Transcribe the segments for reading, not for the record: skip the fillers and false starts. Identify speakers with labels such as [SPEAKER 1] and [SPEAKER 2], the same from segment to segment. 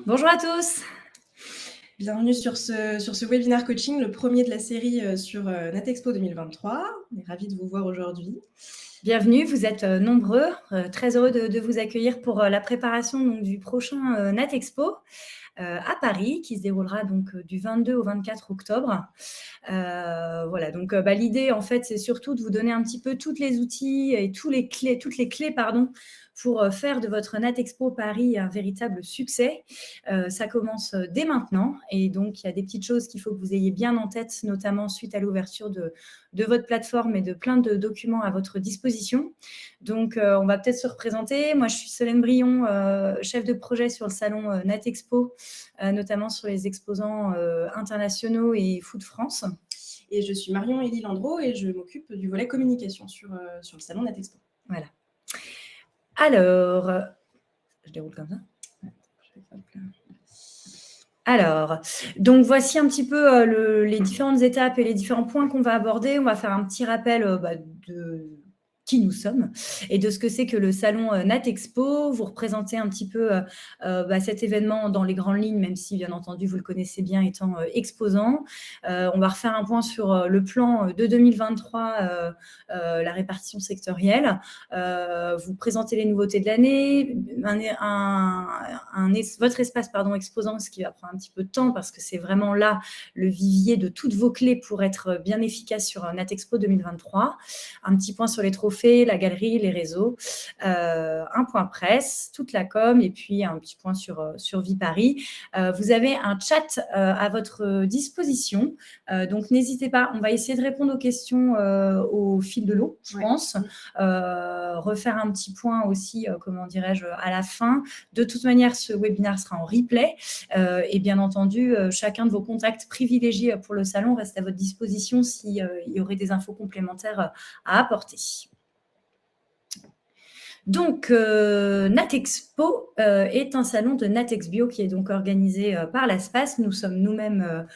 [SPEAKER 1] Bonjour à tous.
[SPEAKER 2] Bienvenue sur ce webinaire coaching, le premier de la série sur NatExpo 2023. On est ravis de vous voir aujourd'hui.
[SPEAKER 1] Bienvenue, vous êtes nombreux, très heureux de vous accueillir pour la préparation donc, du prochain NatExpo à Paris, qui se déroulera donc du 22 au 24 octobre. Voilà, donc l'idée en fait, c'est surtout de vous donner un petit peu tous les outils et toutes les clés, pour faire de votre NatExpo Paris un véritable succès. Ça commence dès maintenant et donc il y a des petites choses qu'il faut que vous ayez bien en tête, notamment suite à l'ouverture de votre plateforme et de plein de documents à votre disposition. Donc, on va peut-être se représenter. Moi, je suis Solène Brion, chef de projet sur le salon NatExpo, notamment sur les exposants internationaux et Food France.
[SPEAKER 2] Et je suis Marion-Élie Landreau et je m'occupe du volet communication sur le salon NatExpo.
[SPEAKER 1] Voilà. Alors, je déroule comme ça. Alors, donc voici un petit peu les différentes étapes et les différents points qu'on va aborder. On va faire un petit rappel de qui nous sommes et de ce que c'est que le salon NatExpo, vous représentez un petit peu cet événement dans les grandes lignes, même si bien entendu vous le connaissez bien étant exposant. On va refaire un point sur le plan de 2023, la répartition sectorielle, vous présenter les nouveautés de l'année, votre espace exposant, ce qui va prendre un petit peu de temps parce que c'est vraiment là le vivier de toutes vos clés pour être bien efficace sur NatExpo 2023. Un petit point sur les trophées, la galerie, les réseaux, un point presse, toute la com et puis un petit point sur Viparis. Vous avez un chat à votre disposition, donc n'hésitez pas, on va essayer de répondre aux questions au fil de l'eau, je pense. Refaire un petit point aussi, à la fin. De toute manière, ce webinaire sera en replay et bien entendu, chacun de vos contacts privilégiés pour le salon reste à votre disposition s'il y aurait des infos complémentaires à apporter. Donc, NatExpo est un salon de NatExBio qui est donc organisé par la SPAS. Nous sommes nous-mêmes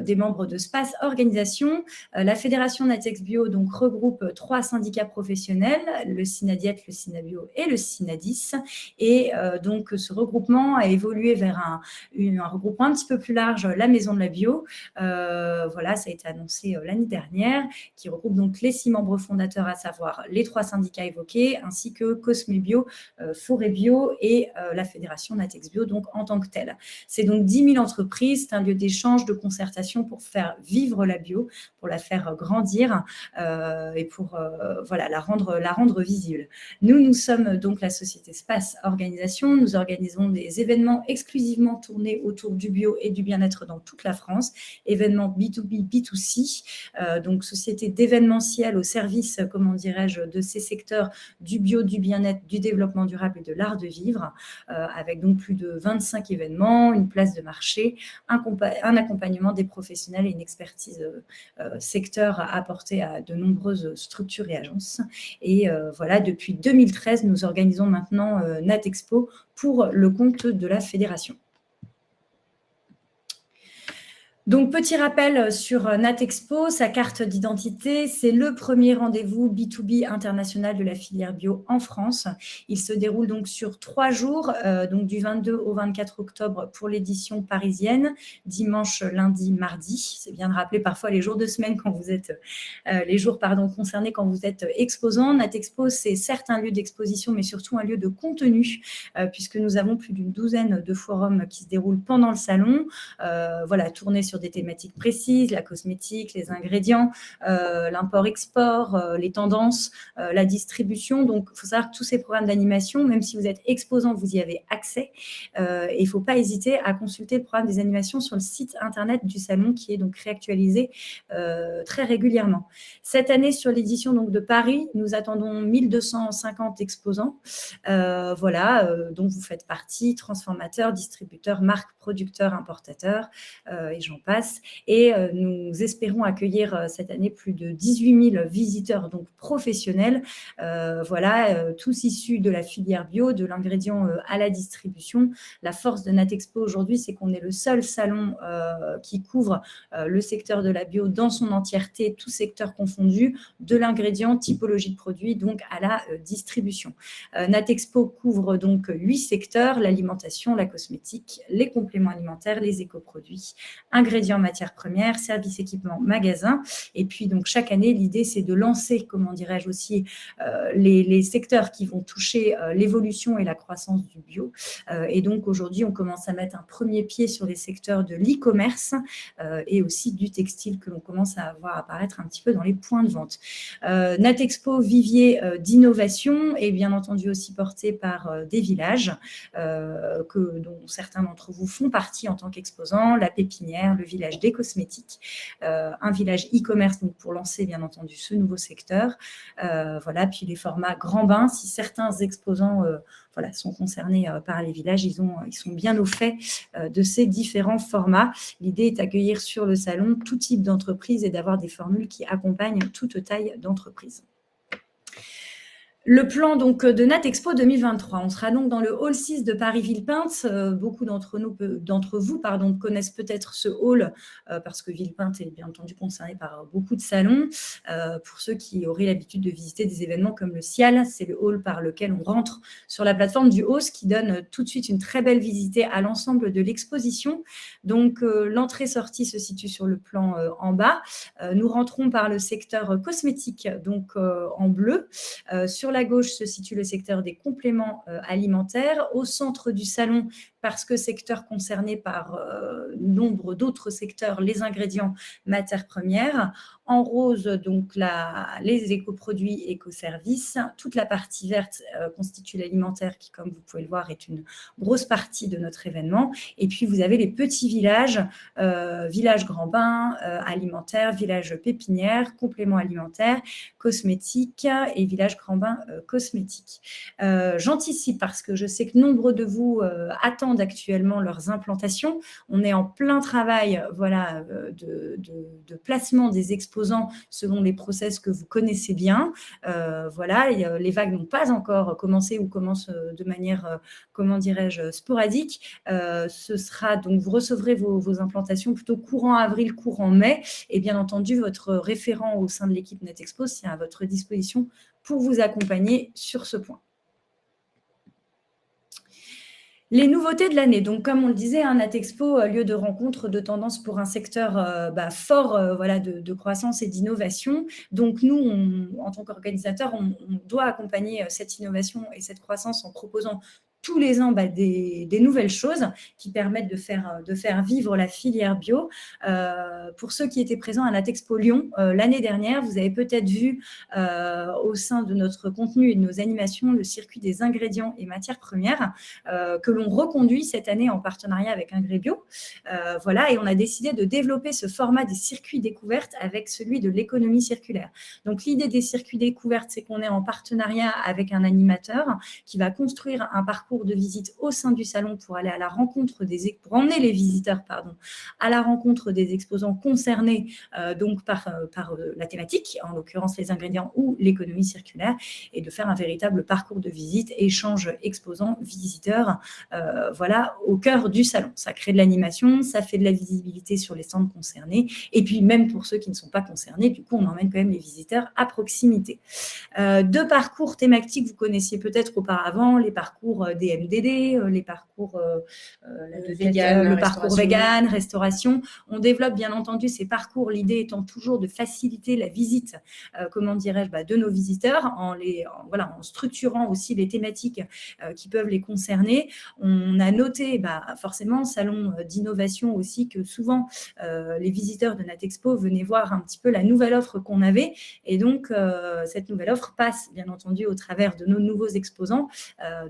[SPEAKER 1] des membres de SPAS Organisation. La fédération NatExBio donc regroupe 3 syndicats professionnels, le SINADIET, le SINABio et le SINADIS. Et donc, ce regroupement a évolué vers un regroupement un petit peu plus large, la Maison de la Bio. Voilà, ça a été annoncé l'année dernière, qui regroupe donc les 6 membres fondateurs, à savoir les 3 syndicats évoqués, ainsi que Cosme Bio, Forêt Bio et la fédération NatExBio, donc en tant que telle. C'est donc 10 000 entreprises, c'est un lieu d'échange, de concertation pour faire vivre la bio, pour la faire grandir et pour la rendre visible. Nous sommes donc la société SPAS Organisation. Nous organisons des événements exclusivement tournés autour du bio et du bien-être dans toute la France, événements B2B, B2C, donc société d'événementiel au service, de ces secteurs du bio, du bien-être, du développement durable et de l'art de vivre, avec donc plus de 25 événements, une place de marché, un accompagnement des professionnels et une expertise secteur apportée à de nombreuses structures et agences. Et depuis 2013, nous organisons maintenant NatExpo pour le compte de la fédération. Donc, petit rappel sur NatExpo, sa carte d'identité, c'est le premier rendez-vous B2B international de la filière bio en France. Il se déroule donc sur 3 jours, donc du 22 au 24 octobre pour l'édition parisienne, dimanche, lundi, mardi. C'est bien de rappeler parfois les jours de semaine quand vous êtes, concernés quand vous êtes exposant. NatExpo, c'est certes un lieu d'exposition, mais surtout un lieu de contenu, puisque nous avons plus d'une douzaine de forums qui se déroulent pendant le salon, tournés sur des thématiques précises, la cosmétique, les ingrédients, l'import-export, les tendances, la distribution. Donc, il faut savoir que tous ces programmes d'animation, même si vous êtes exposant, vous y avez accès. Et il ne faut pas hésiter à consulter le programme des animations sur le site internet du salon qui est donc réactualisé très régulièrement. Cette année, sur l'édition donc de Paris, nous attendons 1250 exposants. Donc vous faites partie, transformateurs, distributeurs, marques, producteurs, importateurs, et j'en passe. Et nous espérons accueillir cette année plus de 18 000 visiteurs, donc professionnels, tous issus de la filière bio, de l'ingrédient à la distribution. La force de Natexpo aujourd'hui, c'est qu'on est le seul salon qui couvre le secteur de la bio dans son entièreté, tout secteur confondu, de l'ingrédient, typologie de produit, donc à la distribution. Natexpo couvre donc 8 secteurs, l'alimentation, la cosmétique, les compléments alimentaires, les écoproduits, ingrédients, matières premières, services, équipements, magasins. Et puis, donc, chaque année, l'idée, c'est de lancer, comment dirais-je aussi, les secteurs qui vont toucher l'évolution et la croissance du bio. Et donc, aujourd'hui, on commence à mettre un premier pied sur les secteurs de l'e-commerce et aussi du textile que l'on commence à voir apparaître un petit peu dans les points de vente. Natexpo, vivier d'innovation, est bien entendu aussi porté par des villages dont certains d'entre vous font partie en tant qu'exposants, la pépinière, le village des cosmétiques, un village e-commerce donc pour lancer bien entendu ce nouveau secteur. Puis les formats grand bain, si certains exposants sont concernés par les villages, ils sont bien au fait de ces différents formats. L'idée est d'accueillir sur le salon tout type d'entreprise et d'avoir des formules qui accompagnent toute taille d'entreprise. Le plan donc de Natexpo 2023. On sera donc dans le hall 6 de Paris-Villepinte. Beaucoup d'entre vous connaissent peut-être ce hall parce que Villepinte est bien entendu concerné par beaucoup de salons. Pour ceux qui auraient l'habitude de visiter des événements comme le Cial, c'est le hall par lequel on rentre sur la plateforme du Hauss qui donne tout de suite une très belle visite à l'ensemble de l'exposition. Donc l'entrée-sortie se situe sur le plan en bas. Nous rentrons par le secteur cosmétique, donc en bleu. Sur la gauche se situe le secteur des compléments alimentaires. Au centre du salon, parce que secteur concerné par nombre d'autres secteurs, les ingrédients, matières premières. En rose, donc les écoproduits, écoservices. Toute la partie verte constitue l'alimentaire qui, comme vous pouvez le voir, est une grosse partie de notre événement. Et puis, vous avez les petits villages, village grand bain, alimentaire, village pépinière, compléments alimentaires, cosmétiques et village grand bain cosmétiques. J'anticipe parce que je sais que nombre de vous attendent actuellement leurs implantations. On est en plein travail de placement des exposants selon les process que vous connaissez bien. Les vagues n'ont pas encore commencé ou commencent de manière, sporadique. Ce sera donc, vous recevrez vos implantations plutôt courant avril, courant mai. Et bien entendu, votre référent au sein de l'équipe Natexpo, c'est à votre disposition pour vous accompagner sur ce point. Les nouveautés de l'année. Donc, comme on le disait, Natexpo, lieu de rencontre, de tendance pour un secteur fort de croissance et d'innovation. Donc, nous, en tant qu'organisateurs, on doit accompagner cette innovation et cette croissance en proposant tous les ans des nouvelles choses qui permettent de faire vivre la filière bio. Pour ceux qui étaient présents à Natexpo Lyon l'année dernière, vous avez peut-être vu au sein de notre contenu et de nos animations le circuit des ingrédients et matières premières que l'on reconduit cette année en partenariat avec Ingrébio. Et on a décidé de développer ce format des circuits découvertes avec celui de l'économie circulaire. Donc, l'idée des circuits découvertes, c'est qu'on est en partenariat avec un animateur qui va construire un parcours de visite au sein du salon pour aller à la rencontre pour emmener les visiteurs à la rencontre des exposants concernés par la thématique, en l'occurrence les ingrédients ou l'économie circulaire, et de faire un véritable parcours de visite, échange exposants-visiteurs au cœur du salon. Ça crée de l'animation, ça fait de la visibilité sur les stands concernés, et puis même pour ceux qui ne sont pas concernés, du coup on emmène quand même les visiteurs à proximité. Deux parcours thématiques, vous connaissiez peut-être auparavant, les parcours des MDD, les parcours le parcours vegan, restauration. On développe bien entendu ces parcours, l'idée étant toujours de faciliter la visite, de nos visiteurs en structurant aussi les thématiques qui peuvent les concerner. On a noté forcément, salon d'innovation aussi, que souvent les visiteurs de Natexpo venaient voir un petit peu la nouvelle offre qu'on avait, et donc cette nouvelle offre passe bien entendu au travers de nos nouveaux exposants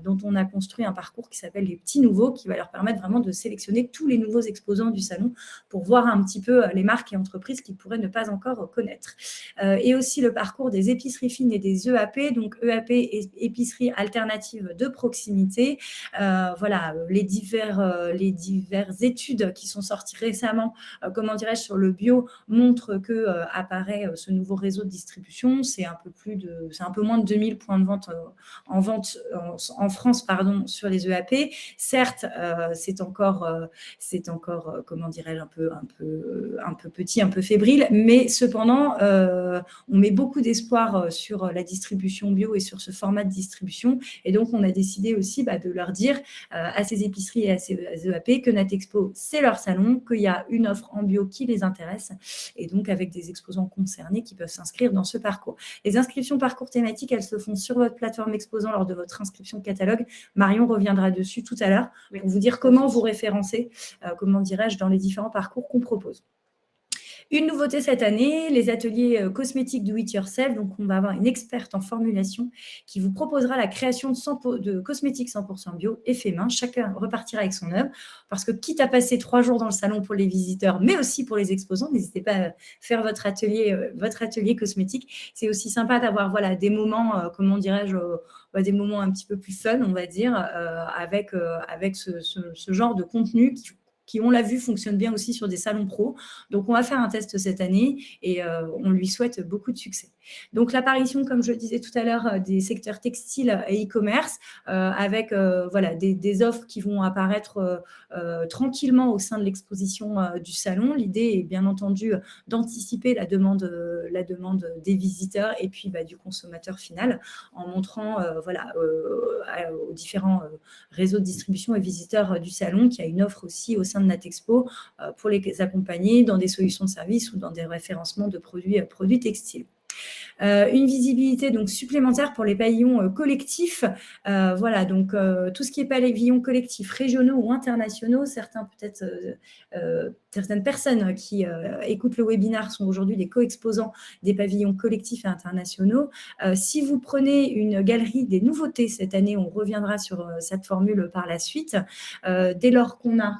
[SPEAKER 1] dont on a conçu construit un parcours qui s'appelle les petits nouveaux, qui va leur permettre vraiment de sélectionner tous les nouveaux exposants du salon pour voir un petit peu les marques et entreprises qu'ils pourraient ne pas encore connaître. Et aussi le parcours des épiceries fines et des EAP, donc EAP, épicerie alternative de proximité. Voilà, les diverses études qui sont sorties récemment, comment dirais-je, sur le bio montrent que apparaît ce nouveau réseau de distribution. C'est un peu moins de 2000 points de vente en France, pardon, sur les EAP. Certes, c'est encore comment dirais-je, un peu petit, un peu fébrile, mais cependant, on met beaucoup d'espoir sur la distribution bio et sur ce format de distribution. Et donc, on a décidé aussi de leur dire à ces épiceries et à ces EAP que Natexpo, c'est leur salon, qu'il y a une offre en bio qui les intéresse, et donc avec des exposants concernés qui peuvent s'inscrire dans ce parcours. Les inscriptions parcours thématiques, elles se font sur votre plateforme exposant lors de votre inscription catalogue. Marion reviendra dessus tout à l'heure pour vous dire comment vous référencer, comment dirais-je, dans les différents parcours qu'on propose. Une nouveauté cette année, les ateliers cosmétiques do it yourself. Donc, on va avoir une experte en formulation qui vous proposera la création de cosmétiques 100% bio, effet main. Chacun repartira avec son œuvre parce que quitte à passer 3 jours dans le salon pour les visiteurs, mais aussi pour les exposants, n'hésitez pas à faire votre atelier cosmétique. C'est aussi sympa d'avoir des moments, comment dirais-je, des moments un petit peu plus fun, on va dire, avec ce genre de contenu qui, on l'a vu, fonctionne bien aussi sur des salons pro. Donc, on va faire un test cette année et on lui souhaite beaucoup de succès. Donc, l'apparition, comme je le disais tout à l'heure, des secteurs textiles et e-commerce avec des offres qui vont apparaître tranquillement au sein de l'exposition du salon. L'idée est bien entendu d'anticiper la demande des visiteurs et puis du consommateur final en montrant aux différents réseaux de distribution et visiteurs du salon qu'il y a une offre aussi au sein de Natexpo pour les accompagner dans des solutions de services ou dans des référencements de produits textiles. Une visibilité donc supplémentaire pour les pavillons collectifs. Donc tout ce qui est pavillons collectifs régionaux ou internationaux, certaines personnes qui écoutent le webinaire sont aujourd'hui des co-exposants des pavillons collectifs et internationaux. Si vous prenez une galerie des nouveautés cette année, on reviendra sur cette formule par la suite. Dès lors qu'on a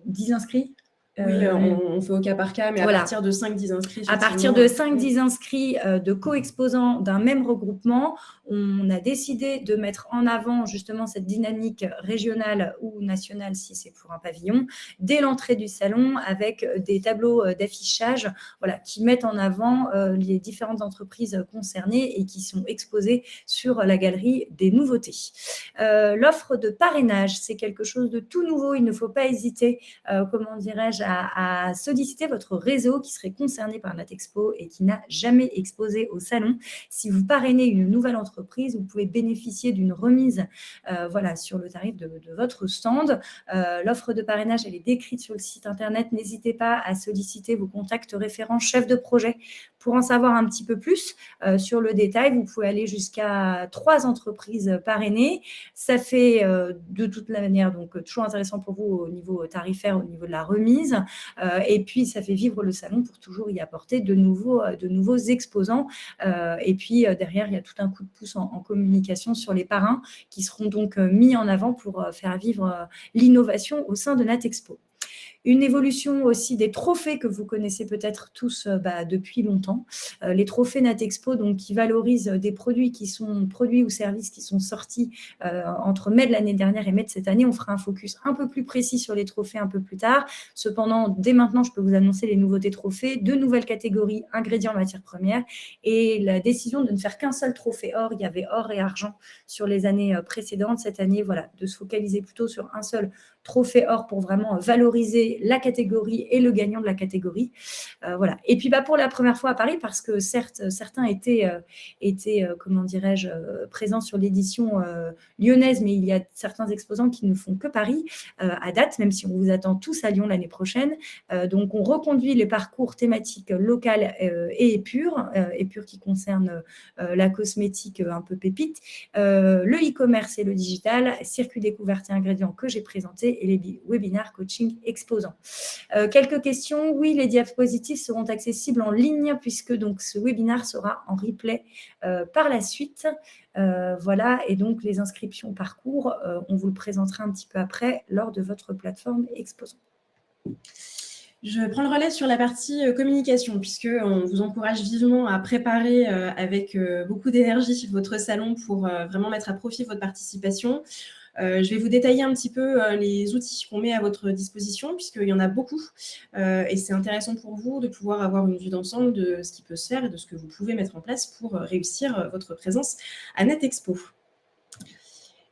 [SPEAKER 1] 10 inscrits,
[SPEAKER 2] oui, on fait au cas par cas, mais à partir de 5-10 inscrits.
[SPEAKER 1] À partir de 5-10 inscrits de co-exposants d'un même regroupement, on a décidé de mettre en avant justement cette dynamique régionale ou nationale, si c'est pour un pavillon, dès l'entrée du salon avec des tableaux d'affichage qui mettent en avant les différentes entreprises concernées et qui sont exposées sur la galerie des nouveautés. L'offre de parrainage, c'est quelque chose de tout nouveau. Il ne faut pas hésiter, comment dirais-je, à solliciter votre réseau qui serait concerné par Natexpo et qui n'a jamais exposé au salon. Si vous parrainez une nouvelle entreprise, vous pouvez bénéficier d'une remise sur le tarif de votre stand. L'offre de parrainage, elle est décrite sur le site internet. N'hésitez pas à solliciter vos contacts référents chefs de projet pour en savoir un petit peu plus sur le détail. Vous pouvez aller jusqu'à 3 entreprises parrainées. Ça fait de toute la manière donc toujours intéressant pour vous au niveau tarifaire, au niveau de la remise. Et puis, ça fait vivre le salon pour toujours y apporter de nouveaux exposants. Et puis, derrière, il y a tout un coup de pouce en communication sur les parrains qui seront donc mis en avant pour faire vivre l'innovation au sein de Natexpo. Une évolution aussi des trophées que vous connaissez peut-être tous depuis longtemps. Les trophées Natexpo, donc, qui valorisent des produits ou services qui sont sortis entre mai de l'année dernière et mai de cette année. On fera un focus un peu plus précis sur les trophées un peu plus tard. Cependant, dès maintenant, je peux vous annoncer les nouveautés trophées, 2 nouvelles catégories, ingrédients, matières premières, et la décision de ne faire qu'un seul trophée or. Il y avait or et argent sur les années précédentes. Cette année, de se focaliser plutôt sur un seul trophée or pour vraiment valoriser la catégorie et le gagnant de la catégorie. Et puis, pour la première fois à Paris, parce que certes, certains étaient comment dirais-je, présents sur l'édition lyonnaise, mais il y a certains exposants qui ne font que Paris à date, même si on vous attend tous à Lyon l'année prochaine. Donc, on reconduit les parcours thématiques locales et épure qui concerne la cosmétique un peu pépite, le e-commerce et le digital, circuit découverte et ingrédients que j'ai présenté, et les webinaires coaching exposants. Quelques questions. Oui, les diapositives seront accessibles en ligne puisque donc ce webinaire sera en replay par la suite. Voilà, et donc les inscriptions parcours, on vous le présentera un petit peu après lors de votre plateforme exposant.
[SPEAKER 2] Je prends le relais sur la partie communication, puisqu'on vous encourage vivement à préparer avec beaucoup d'énergie votre salon pour vraiment mettre à profit votre participation. Je vais vous détailler un petit peu les outils qu'on met à votre disposition, puisqu'il y en a beaucoup. Et c'est intéressant pour vous de pouvoir avoir une vue d'ensemble de ce qui peut se faire et de ce que vous pouvez mettre en place pour réussir votre présence à NetExpo.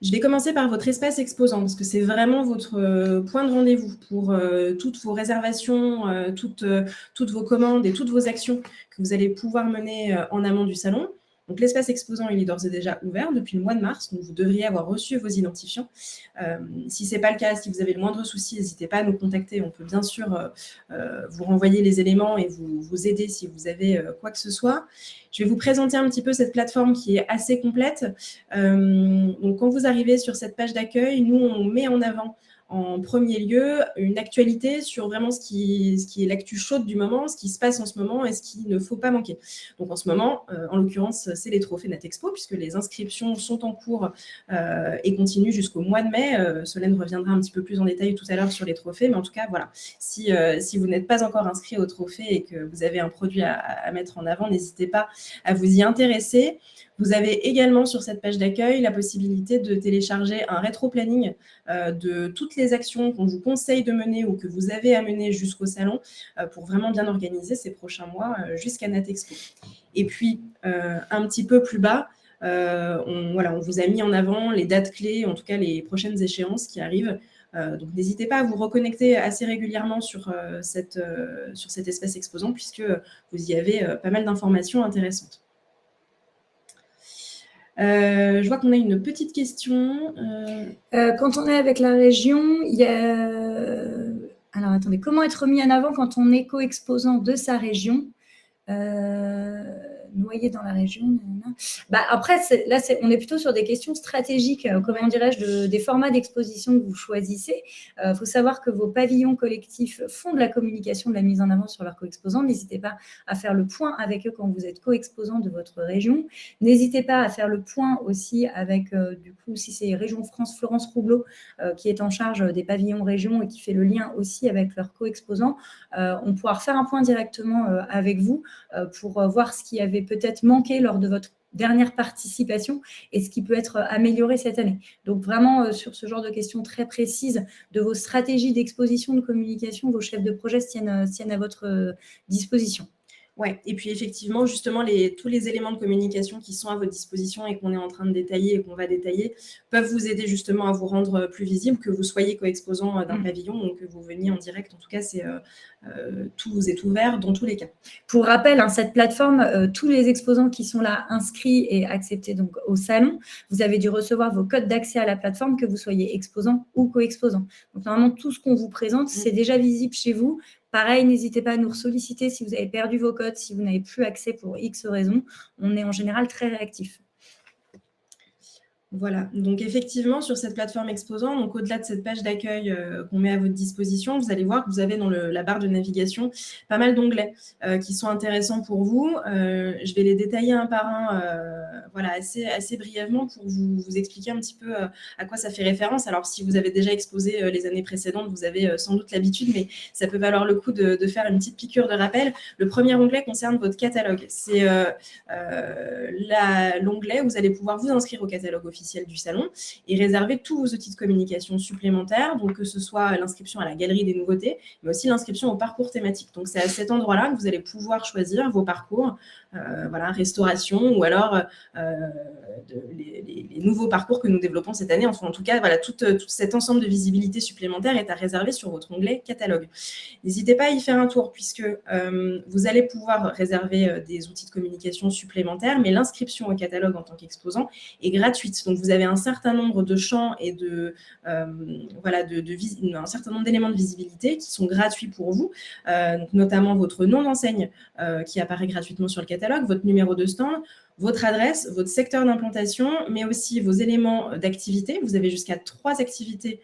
[SPEAKER 2] Je vais commencer par votre espace exposant, parce que c'est vraiment votre point de rendez-vous pour toutes vos réservations, toutes vos commandes et toutes vos actions que vous allez pouvoir mener en amont du salon. Donc, l'espace exposant, il est d'ores et déjà ouvert depuis le mois de mars, donc vous devriez avoir reçu vos identifiants. Si ce n'est pas le cas, si vous avez le moindre souci, n'hésitez pas à nous contacter. On peut bien sûr vous renvoyer les éléments et vous aider si vous avez quoi que ce soit. Je vais vous présenter un petit peu cette plateforme qui est assez complète. Donc, quand vous arrivez sur cette page d'accueil, nous, on met en avant en premier lieu une actualité sur vraiment ce qui est l'actu chaude du moment, ce qui se passe en ce moment et ce qu'il ne faut pas manquer. Donc, en ce moment, en l'occurrence, c'est les trophées NetExpo, puisque les inscriptions sont en cours et continuent jusqu'au mois de mai. Solène reviendra un petit peu plus en détail tout à l'heure sur les trophées, mais en tout cas, voilà, si vous n'êtes pas encore inscrit aux trophées et que vous avez un produit à mettre en avant, n'hésitez pas à vous y intéresser. Vous avez également sur cette page d'accueil la possibilité de télécharger un rétro-planning de toutes les actions qu'on vous conseille de mener ou que vous avez à mener jusqu'au salon pour vraiment bien organiser ces prochains mois jusqu'à NetExpo. Et puis, un petit peu plus bas, on vous a mis en avant les dates clés, en tout cas les prochaines échéances qui arrivent. Donc, n'hésitez pas à vous reconnecter assez régulièrement sur cet espace exposant puisque vous y avez pas mal d'informations intéressantes. Je vois qu'on a une petite question.
[SPEAKER 1] Quand on est avec la région, il y a... Alors, attendez, comment être mis en avant quand on est co-exposant de sa région noyé dans la région. Après, là, on est plutôt sur des questions stratégiques, comment dirais-je, des formats d'exposition que vous choisissez. Il faut savoir que vos pavillons collectifs font de la communication, de la mise en avant sur leurs co-exposants. N'hésitez pas à faire le point avec eux quand vous êtes co-exposant de votre région. N'hésitez pas à faire le point aussi avec, du coup, si c'est Région France, Florence Roubleau, qui est en charge des pavillons région et qui fait le lien aussi avec leurs co-exposants. On pourra refaire un point directement avec vous pour voir ce qui avait peut-être manqué lors de votre dernière participation et ce qui peut être amélioré cette année. Donc vraiment, sur ce genre de questions très précises de vos stratégies d'exposition, de communication, vos chefs de projet tiennent à votre disposition.
[SPEAKER 2] Ouais, et puis effectivement, justement, tous les éléments de communication qui sont à votre disposition et qu'on est en train de détailler et qu'on va détailler peuvent vous aider justement à vous rendre plus visible, que vous soyez co-exposant d'un pavillon ou que vous veniez en direct. En tout cas, tout vous est ouvert dans tous les cas.
[SPEAKER 1] Pour rappel, cette plateforme, tous les exposants qui sont là inscrits et acceptés donc au salon, vous avez dû recevoir vos codes d'accès à la plateforme, que vous soyez exposant ou co-exposant. Donc normalement, tout ce qu'on vous présente, c'est déjà visible chez vous. Pareil, n'hésitez pas à nous solliciter si vous avez perdu vos codes, si vous n'avez plus accès pour X raisons. On est en général très réactif.
[SPEAKER 2] Voilà, donc effectivement, sur cette plateforme exposant, donc au-delà de cette page d'accueil qu'on met à votre disposition, vous allez voir que vous avez dans la barre de navigation pas mal d'onglets qui sont intéressants pour vous. Je vais les détailler un par un voilà, assez brièvement pour vous expliquer un petit peu à quoi ça fait référence. Alors, si vous avez déjà exposé les années précédentes, vous avez sans doute l'habitude, mais ça peut valoir le coup de faire une petite piqûre de rappel. Le premier onglet concerne votre catalogue. C'est l'onglet où vous allez pouvoir vous inscrire au catalogue officiel du salon et réserver tous vos outils de communication supplémentaires, donc que ce soit l'inscription à la galerie des nouveautés, mais aussi l'inscription au parcours thématique. Donc, c'est à cet endroit-là que vous allez pouvoir choisir vos parcours, voilà, restauration ou alors les nouveaux parcours que nous développons cette année. Enfin, en tout cas, voilà, tout cet ensemble de visibilité supplémentaire est à réserver sur votre onglet catalogue. N'hésitez pas à y faire un tour puisque vous allez pouvoir réserver des outils de communication supplémentaires, mais l'inscription au catalogue en tant qu'exposant est gratuite. Donc, vous avez un certain nombre de champs et un certain nombre d'éléments de visibilité qui sont gratuits pour vous, donc notamment votre nom d'enseigne qui apparaît gratuitement sur le catalogue, votre numéro de stand, votre adresse, votre secteur d'implantation, mais aussi vos éléments d'activité. Vous avez jusqu'à 3 activités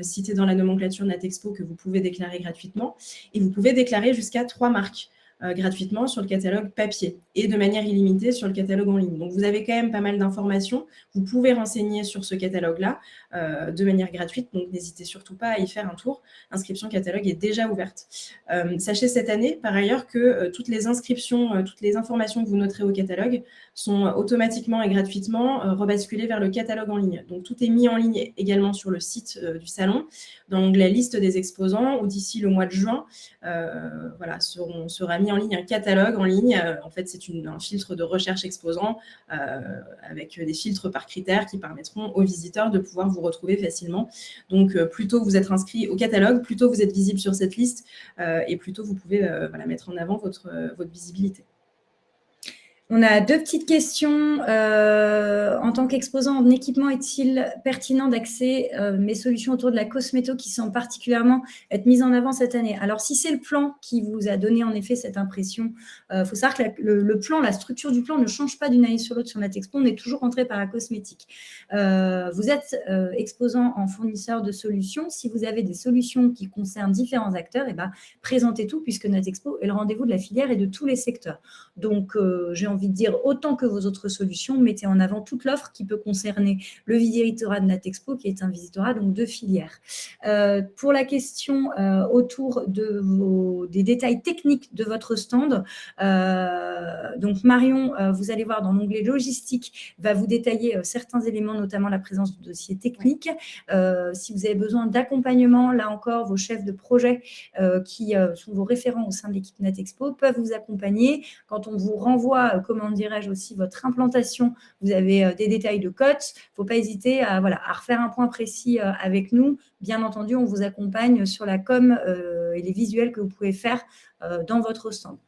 [SPEAKER 2] citées dans la nomenclature Natexpo que vous pouvez déclarer gratuitement. Et vous pouvez déclarer jusqu'à 3 marques gratuitement sur le catalogue papier et de manière illimitée sur le catalogue en ligne. Donc, vous avez quand même pas mal d'informations. Vous pouvez renseigner sur ce catalogue-là de manière gratuite. Donc, n'hésitez surtout pas à y faire un tour. L'inscription catalogue est déjà ouverte. Sachez cette année, par ailleurs, que toutes les inscriptions, toutes les informations que vous noterez au catalogue sont automatiquement et gratuitement rebasculées vers le catalogue en ligne. Donc, tout est mis en ligne également sur le site du salon, dans l'onglet liste des exposants, où d'ici le mois de juin, sera mis en ligne un catalogue en ligne. En fait, c'est un filtre de recherche exposant avec des filtres par critères qui permettront aux visiteurs de pouvoir vous retrouver facilement. Donc, plus tôt vous êtes inscrit au catalogue, plus tôt vous êtes visible sur cette liste et plus tôt vous pouvez mettre en avant votre visibilité.
[SPEAKER 1] On a 2 petites questions. En tant qu'exposant en équipement, est-il pertinent d'axer mes solutions autour de la cosméto qui semble particulièrement être mise en avant cette année? Alors, si c'est le plan qui vous a donné en effet cette impression, faut savoir que le plan, la structure du plan ne change pas d'une année sur l'autre sur Natexpo. On est toujours rentré par la cosmétique. Vous êtes exposant en fournisseur de solutions. Si vous avez des solutions qui concernent différents acteurs, présentez tout puisque Natexpo est le rendez-vous de la filière et de tous les secteurs. Donc, j'ai envie de dire, autant que vos autres solutions, mettez en avant toute l'offre qui peut concerner le visitorat de Natexpo, qui est un visitorat donc de filière. Pour la question autour des détails techniques de votre stand, donc Marion, vous allez voir dans l'onglet logistique, va vous détailler certains éléments, notamment la présence du dossier technique. Si vous avez besoin d'accompagnement, là encore, vos chefs de projet qui sont vos référents au sein de l'équipe Natexpo peuvent vous accompagner. Quand on vous renvoie, comment dirais-je aussi, votre implantation, vous avez des détails de cotes. Il ne faut pas hésiter à refaire un point précis avec nous. Bien entendu, on vous accompagne sur la com et les visuels que vous pouvez faire dans votre stand.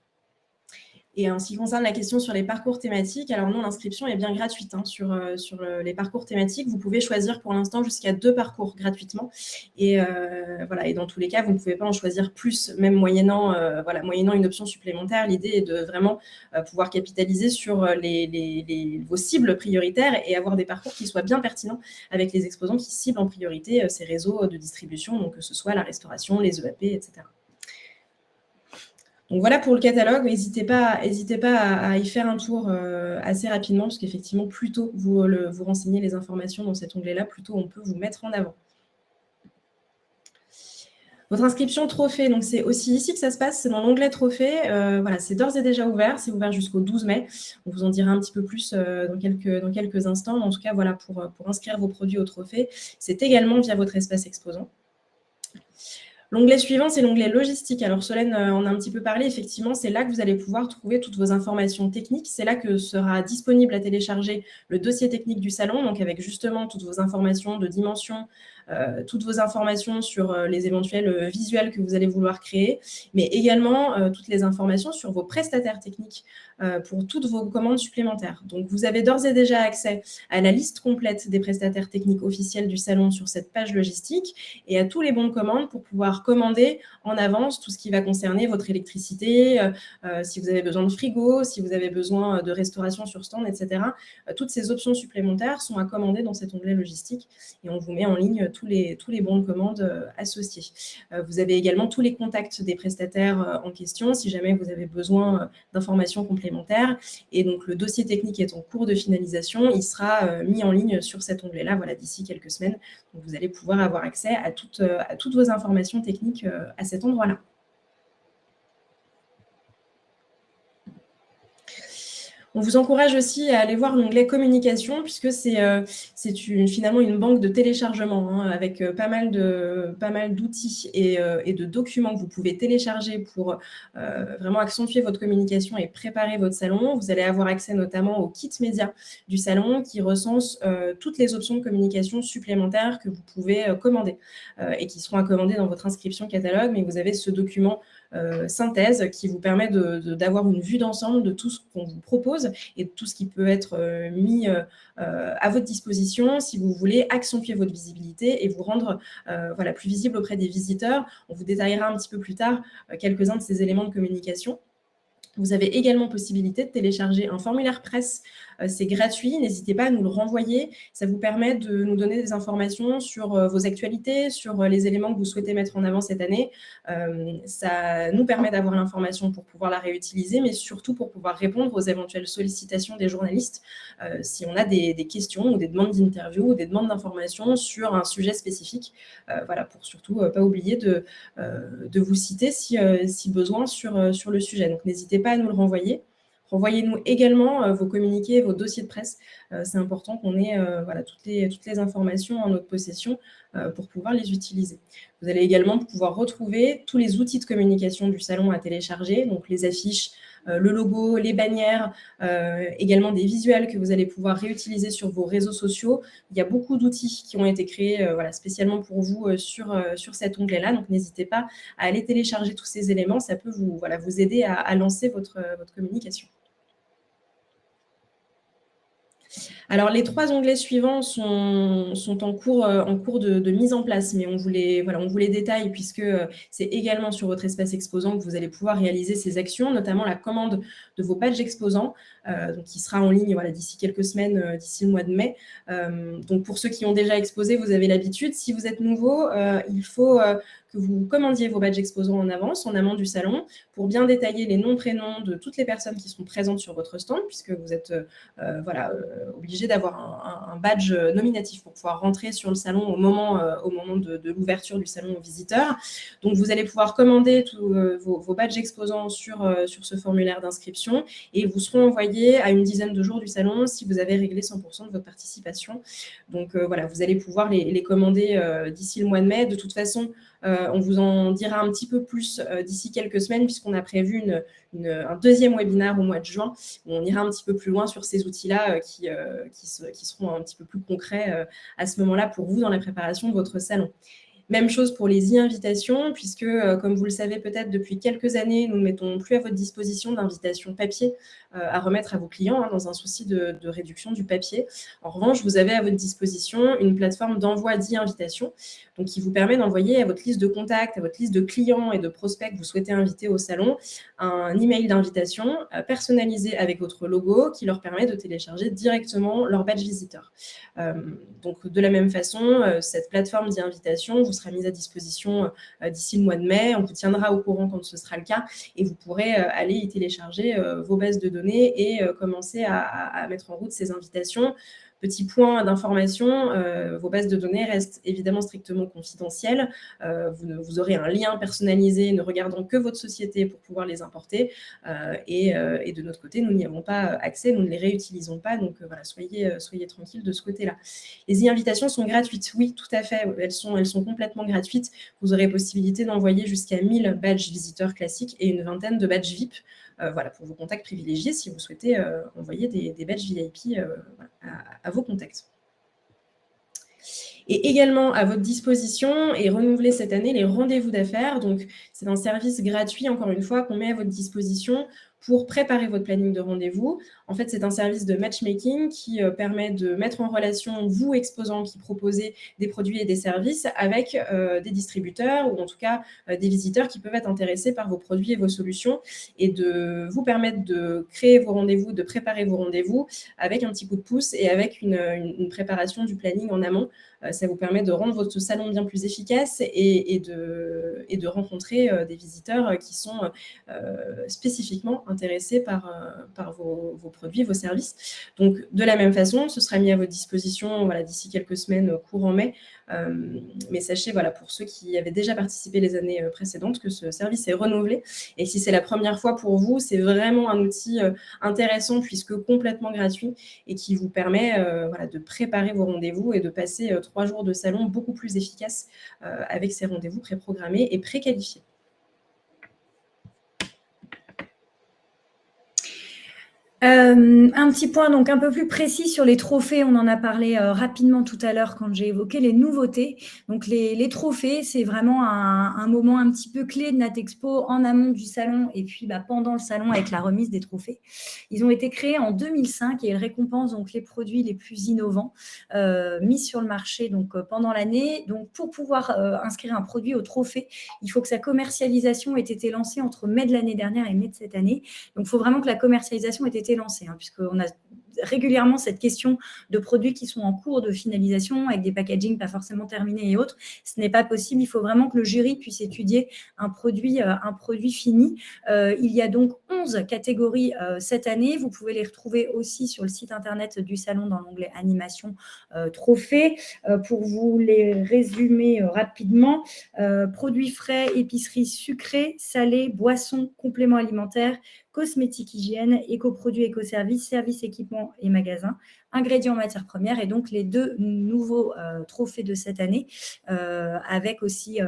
[SPEAKER 2] Et en ce qui concerne la question sur les parcours thématiques, alors non, l'inscription est bien gratuite sur les parcours thématiques. Vous pouvez choisir pour l'instant jusqu'à 2 parcours gratuitement. Et dans tous les cas, vous ne pouvez pas en choisir plus, même moyennant une option supplémentaire. L'idée est de vraiment pouvoir capitaliser sur vos cibles prioritaires et avoir des parcours qui soient bien pertinents avec les exposants qui ciblent en priorité ces réseaux de distribution, donc que ce soit la restauration, les EAP, etc. Donc voilà pour le catalogue, n'hésitez pas à y faire un tour assez rapidement, parce qu'effectivement, plus tôt vous renseignez les informations dans cet onglet-là, plus tôt on peut vous mettre en avant. Votre inscription trophée, donc c'est aussi ici que ça se passe, c'est dans l'onglet trophée. C'est d'ores et déjà ouvert, c'est ouvert jusqu'au 12 mai. On vous en dira un petit peu plus dans quelques instants. En tout cas, voilà, pour inscrire vos produits au trophée, c'est également via votre espace exposant. L'onglet suivant, c'est l'onglet logistique. Alors, Solène en a un petit peu parlé. Effectivement, c'est là que vous allez pouvoir trouver toutes vos informations techniques. C'est là que sera disponible à télécharger le dossier technique du salon, donc avec justement toutes vos informations de dimension, toutes vos informations sur les éventuels visuels que vous allez vouloir créer, mais également toutes les informations sur vos prestataires techniques pour toutes vos commandes supplémentaires. Donc, vous avez d'ores et déjà accès à la liste complète des prestataires techniques officiels du salon sur cette page logistique et à tous les bons de commande pour pouvoir commander en avance tout ce qui va concerner votre électricité, si vous avez besoin de frigo, si vous avez besoin de restauration sur stand, etc. Toutes ces options supplémentaires sont à commander dans cet onglet logistique et on vous met en ligne tous les bons de commande associés. Vous avez également tous les contacts des prestataires en question si jamais vous avez besoin d'informations complémentaires. Et donc, le dossier technique est en cours de finalisation. Il sera mis en ligne sur cet onglet-là d'ici quelques semaines. Donc, vous allez pouvoir avoir accès à toutes vos informations techniques à cet endroit-là. On vous encourage aussi à aller voir l'onglet communication puisque c'est finalement une banque de téléchargement avec pas mal d'outils et de documents que vous pouvez télécharger pour vraiment accentuer votre communication et préparer votre salon. Vous allez avoir accès notamment au kit média du salon qui recense toutes les options de communication supplémentaires que vous pouvez commander et qui seront à commander dans votre inscription catalogue. Mais vous avez ce document synthèse qui vous permet d'avoir une vue d'ensemble de tout ce qu'on vous propose choses et tout ce qui peut être mis à votre disposition si vous voulez accentuer votre visibilité et vous rendre plus visible auprès des visiteurs. On vous détaillera un petit peu plus tard quelques-uns de ces éléments de communication. Vous avez également possibilité de télécharger un formulaire presse. C'est gratuit, n'hésitez pas à nous le renvoyer. Ça vous permet de nous donner des informations sur vos actualités, sur les éléments que vous souhaitez mettre en avant cette année. Ça nous permet d'avoir l'information pour pouvoir la réutiliser, mais surtout pour pouvoir répondre aux éventuelles sollicitations des journalistes si on a des questions ou des demandes d'interview ou des demandes d'informations sur un sujet spécifique. Pour surtout pas oublier de vous citer si besoin sur le sujet. Donc, n'hésitez pas à nous le renvoyer. Renvoyez-nous également vos communiqués, vos dossiers de presse. C'est important qu'on ait toutes les informations en notre possession pour pouvoir les utiliser. Vous allez également pouvoir retrouver tous les outils de communication du salon à télécharger, donc les affiches, le logo, les bannières, également des visuels que vous allez pouvoir réutiliser sur vos réseaux sociaux. Il y a beaucoup d'outils qui ont été créés spécialement pour vous sur cet onglet-là, donc n'hésitez pas à aller télécharger tous ces éléments, ça peut vous aider à lancer votre communication. Alors, les 3 onglets suivants sont en cours de mise en place, mais on vous les détaille puisque c'est également sur votre espace exposant que vous allez pouvoir réaliser ces actions, notamment la commande de vos badges exposants, qui sera en ligne d'ici quelques semaines, d'ici le mois de mai. Donc, pour ceux qui ont déjà exposé, vous avez l'habitude. Si vous êtes nouveau, il faut que vous commandiez vos badges exposants en avance, en amont du salon, pour bien détailler les noms, prénoms de toutes les personnes qui seront présentes sur votre stand, puisque vous êtes obligé d'avoir un badge nominatif pour pouvoir rentrer sur le salon au moment de l'ouverture du salon aux visiteurs. Donc, vous allez pouvoir commander tous vos badges exposants sur ce formulaire d'inscription et vous seront envoyés à une dizaine de jours du salon si vous avez réglé 100% de votre participation. Donc, vous allez pouvoir les commander d'ici le mois de mai. De toute façon, on vous en dira un petit peu plus d'ici quelques semaines puisqu'on a prévu un deuxième webinaire au mois de juin où on ira un petit peu plus loin sur ces outils-là qui seront un petit peu plus concrets à ce moment-là pour vous dans la préparation de votre salon. Même chose pour les e-invitations, puisque, comme vous le savez peut-être, depuis quelques années, nous ne mettons plus à votre disposition d'invitations papier à remettre à vos clients dans un souci de réduction du papier. En revanche, vous avez à votre disposition une plateforme d'envoi d'e-invitations, donc qui vous permet d'envoyer à votre liste de contacts, à votre liste de clients et de prospects que vous souhaitez inviter au salon, un email d'invitation personnalisé avec votre logo qui leur permet de télécharger directement leur badge visiteur. Donc, de la même façon, cette plateforme d'e-invitation vous sera mise à disposition d'ici le mois de mai. On vous tiendra au courant quand ce sera le cas et vous pourrez aller y télécharger vos bases de données et commencer à mettre en route ces invitations. Petit point d'information, vos bases de données restent évidemment strictement confidentielles. Vous aurez un lien personnalisé ne regardant que votre société pour pouvoir les importer. Et de notre côté, nous n'y avons pas accès, nous ne les réutilisons pas. Donc, soyez tranquilles de ce côté-là. Les e-invitations sont gratuites. Oui, tout à fait. Elles sont complètement gratuites. Vous aurez possibilité d'envoyer jusqu'à 1000 badges visiteurs classiques et une vingtaine de badges VIP. Pour vos contacts privilégiés si vous souhaitez envoyer des badges VIP à vos contacts. Et également à votre disposition et renouveler cette année les rendez-vous d'affaires. Donc, c'est un service gratuit, encore une fois, qu'on met à votre disposition pour préparer votre planning de rendez-vous. En fait, c'est un service de matchmaking qui permet de mettre en relation vous, exposants, qui proposez des produits et des services avec des distributeurs ou en tout cas des visiteurs qui peuvent être intéressés par vos produits et vos solutions et de vous permettre de créer vos rendez-vous, de préparer vos rendez-vous avec un petit coup de pouce et avec une préparation du planning en amont. Ça vous permet de rendre votre salon bien plus efficace et de rencontrer des visiteurs qui sont spécifiquement intéressés par vos produits, vos services. Donc, de la même façon, ce sera mis à votre disposition d'ici quelques semaines, courant mai. Mais sachez, pour ceux qui avaient déjà participé les années précédentes, que ce service est renouvelé. Et si c'est la première fois pour vous, c'est vraiment un outil intéressant puisque complètement gratuit et qui vous permet de préparer vos rendez-vous et de passer 3 jours de salon beaucoup plus efficaces avec ces rendez-vous préprogrammés et préqualifiés.
[SPEAKER 1] Un petit point donc un peu plus précis sur les trophées. On en a parlé rapidement tout à l'heure quand j'ai évoqué les nouveautés. Donc les trophées, c'est vraiment un moment un petit peu clé de Natexpo en amont du salon et puis pendant le salon avec la remise des trophées. Ils ont été créés en 2005 et ils récompensent donc les produits les plus innovants mis sur le marché donc pendant l'année. Donc pour pouvoir inscrire un produit au trophée, il faut que sa commercialisation ait été lancée entre mai de l'année dernière et mai de cette année. Donc il faut vraiment que la commercialisation ait été lancée, puisqu'on a régulièrement cette question de produits qui sont en cours de finalisation avec des packagings pas forcément terminés et autres. Ce n'est pas possible. Il faut vraiment que le jury puisse étudier un produit fini. Il y a donc 11 catégories cette année. Vous pouvez les retrouver aussi sur le site internet du salon dans l'onglet animation trophées. Pour vous les résumer rapidement, produits frais, épicerie sucrée, salée, boissons, compléments alimentaires, cosmétiques, hygiène, éco-produits, éco-services, services, équipements et magasins, ingrédients, matières premières et donc les deux nouveaux trophées de cette année avec aussi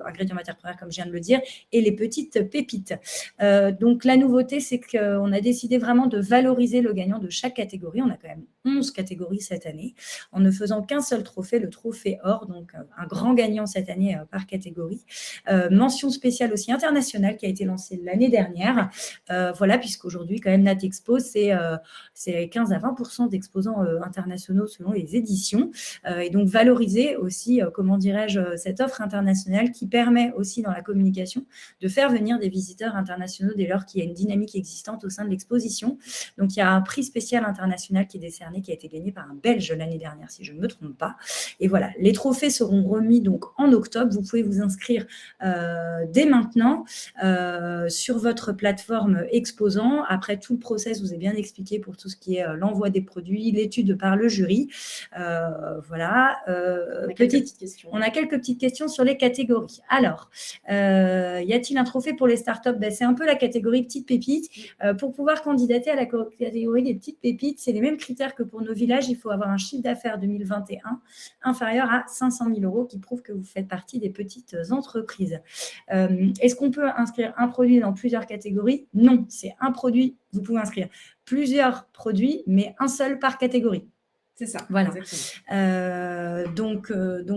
[SPEAKER 1] ingrédients, matières premières comme je viens de le dire et les petites pépites. Donc la nouveauté, c'est qu'on a décidé vraiment de valoriser le gagnant de chaque catégorie. On a quand même 11 catégories cette année en ne faisant qu'un seul trophée, le trophée or, donc un grand gagnant cette année par catégorie. Mention spéciale aussi internationale qui a été lancée l'année dernière. Voilà, puisqu'aujourd'hui, quand même, Natexpo, c'est 15 à 20% d'exposants internationaux selon les éditions. Et donc, valoriser aussi, comment dirais-je, cette offre internationale qui permet aussi dans la communication de faire venir des visiteurs internationaux dès lors qu'il y a une dynamique existante au sein de l'exposition. Donc, il y a un prix spécial international qui est décerné, qui a été gagné par un Belge l'année dernière, si je ne me trompe pas. Et voilà, les trophées seront remis donc en octobre. Vous pouvez vous inscrire dès maintenant sur votre plateforme exposant. Après, tout le process vous est bien expliqué pour tout ce qui est l'envoi des produits, l'étude par le jury. Voilà. On a quelques petites questions sur les catégories. Alors, y a-t-il un trophée pour les startups? C'est un peu la catégorie petites pépites. Pour pouvoir candidater à la catégorie des petites pépites, c'est les mêmes critères que pour nos villages. Il faut avoir un chiffre d'affaires 2021 inférieur à 500 000 € qui prouve que vous faites partie des petites entreprises. Est-ce qu'on peut inscrire un produit dans plusieurs catégories? Non, c'est un produit. Vous pouvez inscrire plusieurs produits, mais un seul par catégorie.
[SPEAKER 2] C'est ça.
[SPEAKER 1] Voilà. Donc,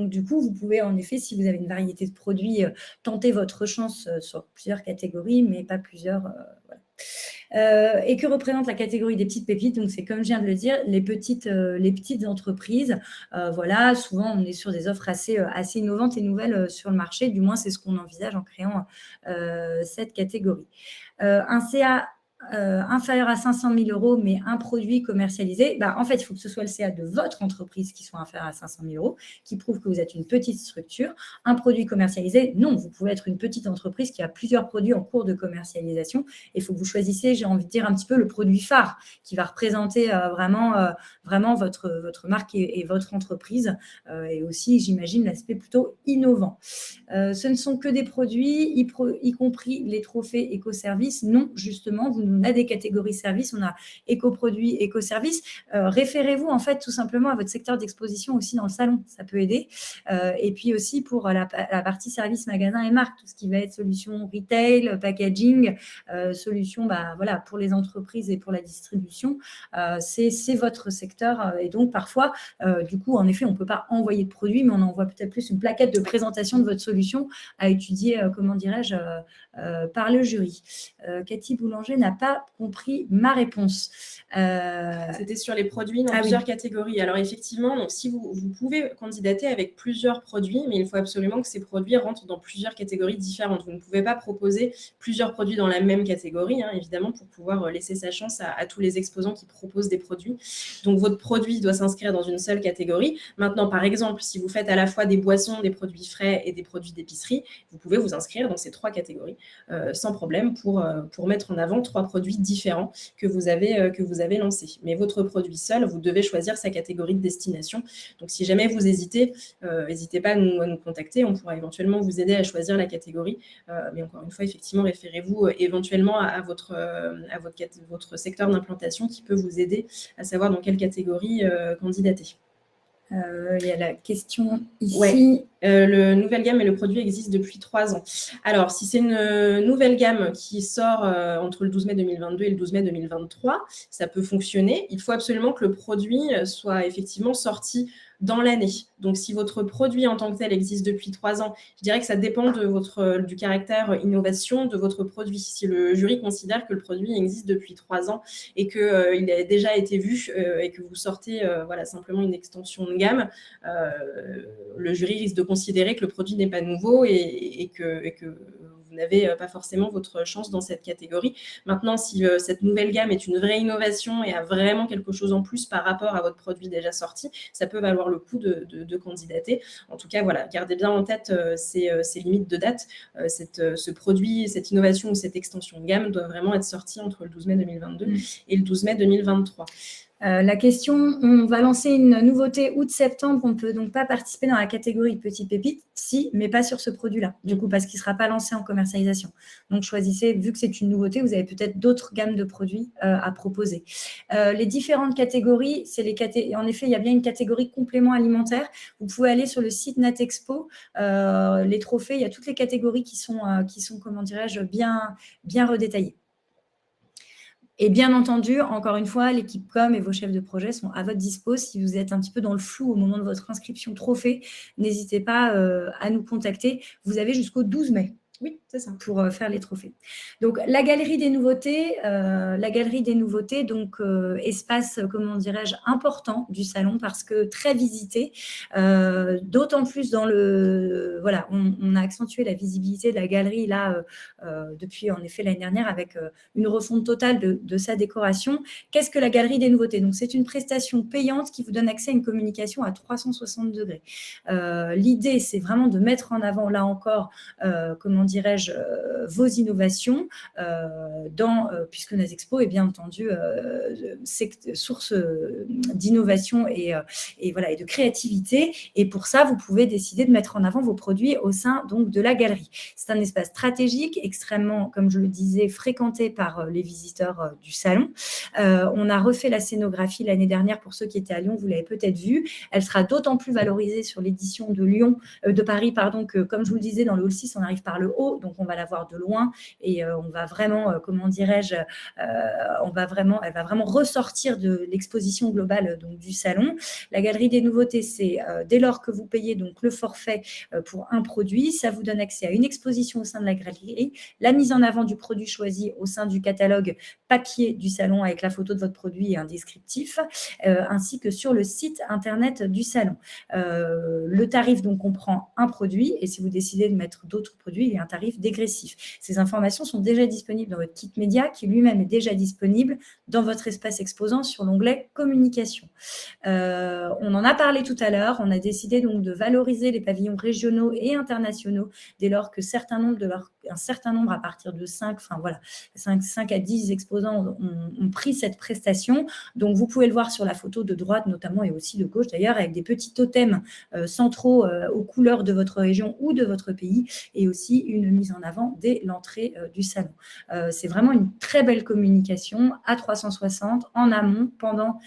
[SPEAKER 1] du coup, vous pouvez en effet, si vous avez une variété de produits, tenter votre chance sur plusieurs catégories, mais pas plusieurs. Voilà. Et que représente la catégorie des petites pépites? Donc, c'est comme je viens de le dire, les petites entreprises. Voilà, souvent, on est sur des offres assez innovantes et nouvelles sur le marché. Du moins, c'est ce qu'on envisage en créant cette catégorie. Un CA inférieur à 500 000 €, mais un produit commercialisé, en fait, il faut que ce soit le CA de votre entreprise qui soit inférieur à 500 000 €, qui prouve que vous êtes une petite structure. Un produit commercialisé, non, vous pouvez être une petite entreprise qui a plusieurs produits en cours de commercialisation. Il faut que vous choisissiez, j'ai envie de dire, un petit peu le produit phare qui va représenter vraiment votre marque et votre entreprise. Et aussi, j'imagine, l'aspect plutôt innovant. Ce ne sont que des produits, y compris les trophées éco-services. Non, justement, on a des catégories services, on a éco-produits, éco-services. Référez-vous en fait tout simplement à votre secteur d'exposition aussi dans le salon, ça peut aider. Et puis aussi pour la partie services, magasins et marques, tout ce qui va être solution retail, packaging, solution voilà, pour les entreprises et pour la distribution. C'est votre secteur et donc parfois, du coup, en effet, on ne peut pas envoyer de produits, mais on envoie peut-être plus une plaquette de présentation de votre solution à étudier, comment dirais-je, par le jury. Cathy Boulanger n'a pas compris ma réponse.
[SPEAKER 2] C'était sur les produits dans plusieurs catégories. Alors effectivement, donc, si vous pouvez candidater avec plusieurs produits, mais il faut absolument que ces produits rentrent dans plusieurs catégories différentes. Vous ne pouvez pas proposer plusieurs produits dans la même catégorie, évidemment, pour pouvoir laisser sa chance à tous les exposants qui proposent des produits. Donc votre produit doit s'inscrire dans une seule catégorie. Maintenant, par exemple, si vous faites à la fois des boissons, des produits frais et des produits d'épicerie, vous pouvez vous inscrire dans ces trois catégories sans problème pour mettre en avant trois produits différents que vous avez lancés. Mais votre produit seul, vous devez choisir sa catégorie de destination. Donc, si jamais vous hésitez, n'hésitez pas à nous contacter. On pourra éventuellement vous aider à choisir la catégorie. Mais encore une fois, effectivement, référez-vous éventuellement à votre secteur d'implantation qui peut vous aider à savoir dans quelle catégorie candidater.
[SPEAKER 1] Il y a la question ici.
[SPEAKER 2] Ouais. Le nouvelle gamme et le produit existent depuis 3 ans. Alors, si c'est une nouvelle gamme qui sort entre le 12 mai 2022 et le 12 mai 2023, ça peut fonctionner. Il faut absolument que le produit soit effectivement sorti dans l'année. Donc, si votre produit en tant que tel existe depuis 3 ans, je dirais que ça dépend du caractère innovation de votre produit. Si le jury considère que le produit existe depuis 3 ans et qu'il a déjà été vu et que vous sortez simplement une extension de gamme, le jury risque de considérer que le produit n'est pas nouveau et que vous n'avez pas forcément votre chance dans cette catégorie. Maintenant, si cette nouvelle gamme est une vraie innovation et a vraiment quelque chose en plus par rapport à votre produit déjà sorti, ça peut valoir le coup de candidater. En tout cas, voilà, gardez bien en tête ces limites de date. Ce produit, cette innovation ou cette extension de gamme doit vraiment être sortie entre le 12 mai 2022 et le 12 mai 2023.
[SPEAKER 1] La question, on va lancer une nouveauté août-septembre, on ne peut donc pas participer dans la catégorie Petite Pépite, si, mais pas sur ce produit-là, du coup, parce qu'il ne sera pas lancé en commercialisation. Donc, choisissez, vu que c'est une nouveauté, vous avez peut-être d'autres gammes de produits à proposer. Les différentes catégories, en effet, il y a bien une catégorie complément alimentaire. Vous pouvez aller sur le site Natexpo, les trophées, il y a toutes les catégories qui sont comment dirais-je, bien redétaillées. Et bien entendu, encore une fois, l'équipe com et vos chefs de projet sont à votre dispo. Si vous êtes un petit peu dans le flou au moment de votre inscription trophée, n'hésitez pas à nous contacter. Vous avez jusqu'au 12 mai.
[SPEAKER 2] Oui, c'est ça.
[SPEAKER 1] Pour faire les trophées. Donc, la galerie des nouveautés, donc espace, comment dirais-je, important du salon parce que très visité, d'autant plus dans le... Voilà, on a accentué la visibilité de la galerie là depuis, en effet, l'année dernière avec une refonte totale de sa décoration. Qu'est-ce que la galerie des nouveautés? Donc, c'est une prestation payante qui vous donne accès à une communication à 360 degrés. L'idée, c'est vraiment de mettre en avant, là encore, comment dirais-je, vos innovations puisque Natexpo est bien entendu source d'innovation et de créativité. Et pour ça, vous pouvez décider de mettre en avant vos produits au sein donc de la galerie. C'est un espace stratégique, extrêmement, comme je le disais, fréquenté par les visiteurs du salon. On a refait la scénographie l'année dernière pour ceux qui étaient à Lyon, vous l'avez peut-être vu. Elle sera d'autant plus valorisée sur l'édition de Paris, que, comme je vous le disais, dans le hall 6, on arrive par le haut, donc on va la voir de loin et on va vraiment, comment dirais-je, elle va vraiment ressortir de l'exposition globale donc, du salon. La galerie des nouveautés, c'est dès lors que vous payez donc le forfait pour un produit, ça vous donne accès à une exposition au sein de la galerie, la mise en avant du produit choisi au sein du catalogue papier du salon avec la photo de votre produit et un descriptif, ainsi que sur le site internet du salon. Le tarif donc comprend un produit et si vous décidez de mettre d'autres produits, il y a un tarif dégressif. Ces informations sont déjà disponibles dans votre kit média qui lui-même est déjà disponible dans votre espace exposant sur l'onglet communication. On en a parlé tout à l'heure, on a décidé donc de valoriser les pavillons régionaux et internationaux dès lors que un certain nombre à partir de 5 à 10 exposants ont pris cette prestation. Donc vous pouvez le voir sur la photo de droite notamment et aussi de gauche d'ailleurs avec des petits totems centraux aux couleurs de votre région ou de votre pays et aussi une mise en avant dès l'entrée du salon. C'est vraiment une très belle communication à 360 en amont, pendant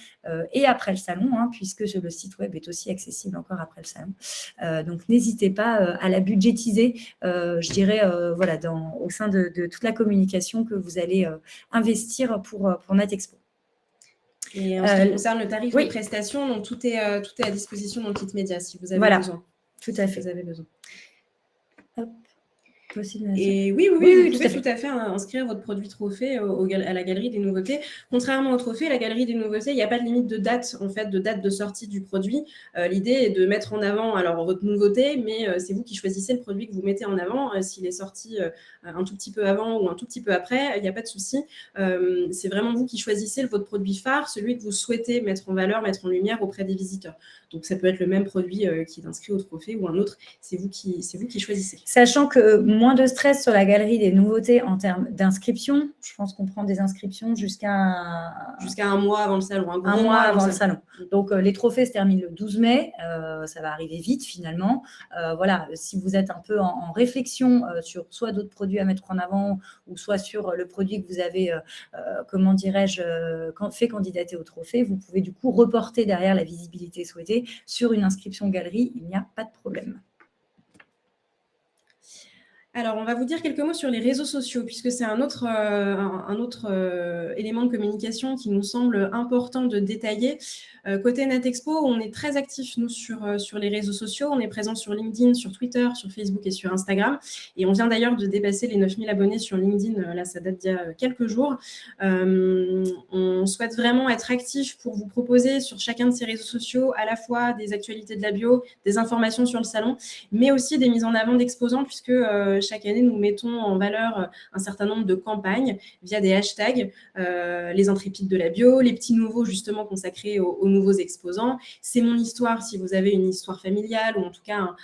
[SPEAKER 1] et après le salon, puisque le site web est aussi accessible encore après le salon. Donc n'hésitez pas à la budgétiser, je dirais, au sein de toute la communication que vous allez investir pour Natexpo.
[SPEAKER 2] Et en ce qui concerne le tarif de prestation, donc tout est à disposition dans le kit média si vous avez besoin.
[SPEAKER 1] Tout à fait.
[SPEAKER 2] Vous avez besoin.
[SPEAKER 1] Hop.
[SPEAKER 2] Et oui, vous pouvez tout à fait inscrire votre produit trophée à la galerie des nouveautés. Contrairement au trophée, la galerie des nouveautés, il n'y a pas de limite de date, en fait, de date de sortie du produit. L'idée est de mettre en avant alors votre nouveauté, mais c'est vous qui choisissez le produit que vous mettez en avant. S'il est sorti un tout petit peu avant ou un tout petit peu après, il n'y a pas de souci. C'est vraiment vous qui choisissez votre produit phare, celui que vous souhaitez mettre en valeur, mettre en lumière auprès des visiteurs. Donc, ça peut être le même produit qui est inscrit au trophée ou un autre. C'est vous qui choisissez.
[SPEAKER 1] Sachant que moins de stress sur la galerie des nouveautés en termes d'inscription. Je pense qu'on prend des inscriptions jusqu'à
[SPEAKER 2] un mois avant le salon,
[SPEAKER 1] un mois avant le salon. Donc, les trophées se terminent le 12 mai. Ça va arriver vite, finalement. Voilà, si vous êtes un peu en réflexion sur soit d'autres produits à mettre en avant ou soit sur le produit que vous avez, comment dirais-je, fait candidater au trophée, vous pouvez du coup reporter derrière la visibilité souhaitée sur une inscription galerie. Il n'y a pas de problème.
[SPEAKER 2] Alors, on va vous dire quelques mots sur les réseaux sociaux, puisque c'est un autre élément de communication qui nous semble important de détailler. Côté Natexpo, on est très actifs, nous, sur les réseaux sociaux. On est présent sur LinkedIn, sur Twitter, sur Facebook et sur Instagram. Et on vient d'ailleurs de dépasser les 9000 abonnés sur LinkedIn. Là, ça date d'il y a quelques jours. On souhaite vraiment être actifs pour vous proposer sur chacun de ces réseaux sociaux à la fois des actualités de la bio, des informations sur le salon, mais aussi des mises en avant d'exposants, puisque chaque année, nous mettons en valeur un certain nombre de campagnes via des hashtags, les intrépides de la bio, les petits nouveaux justement consacrés aux nouveaux exposants. C'est mon histoire si vous avez une histoire familiale ou en tout cas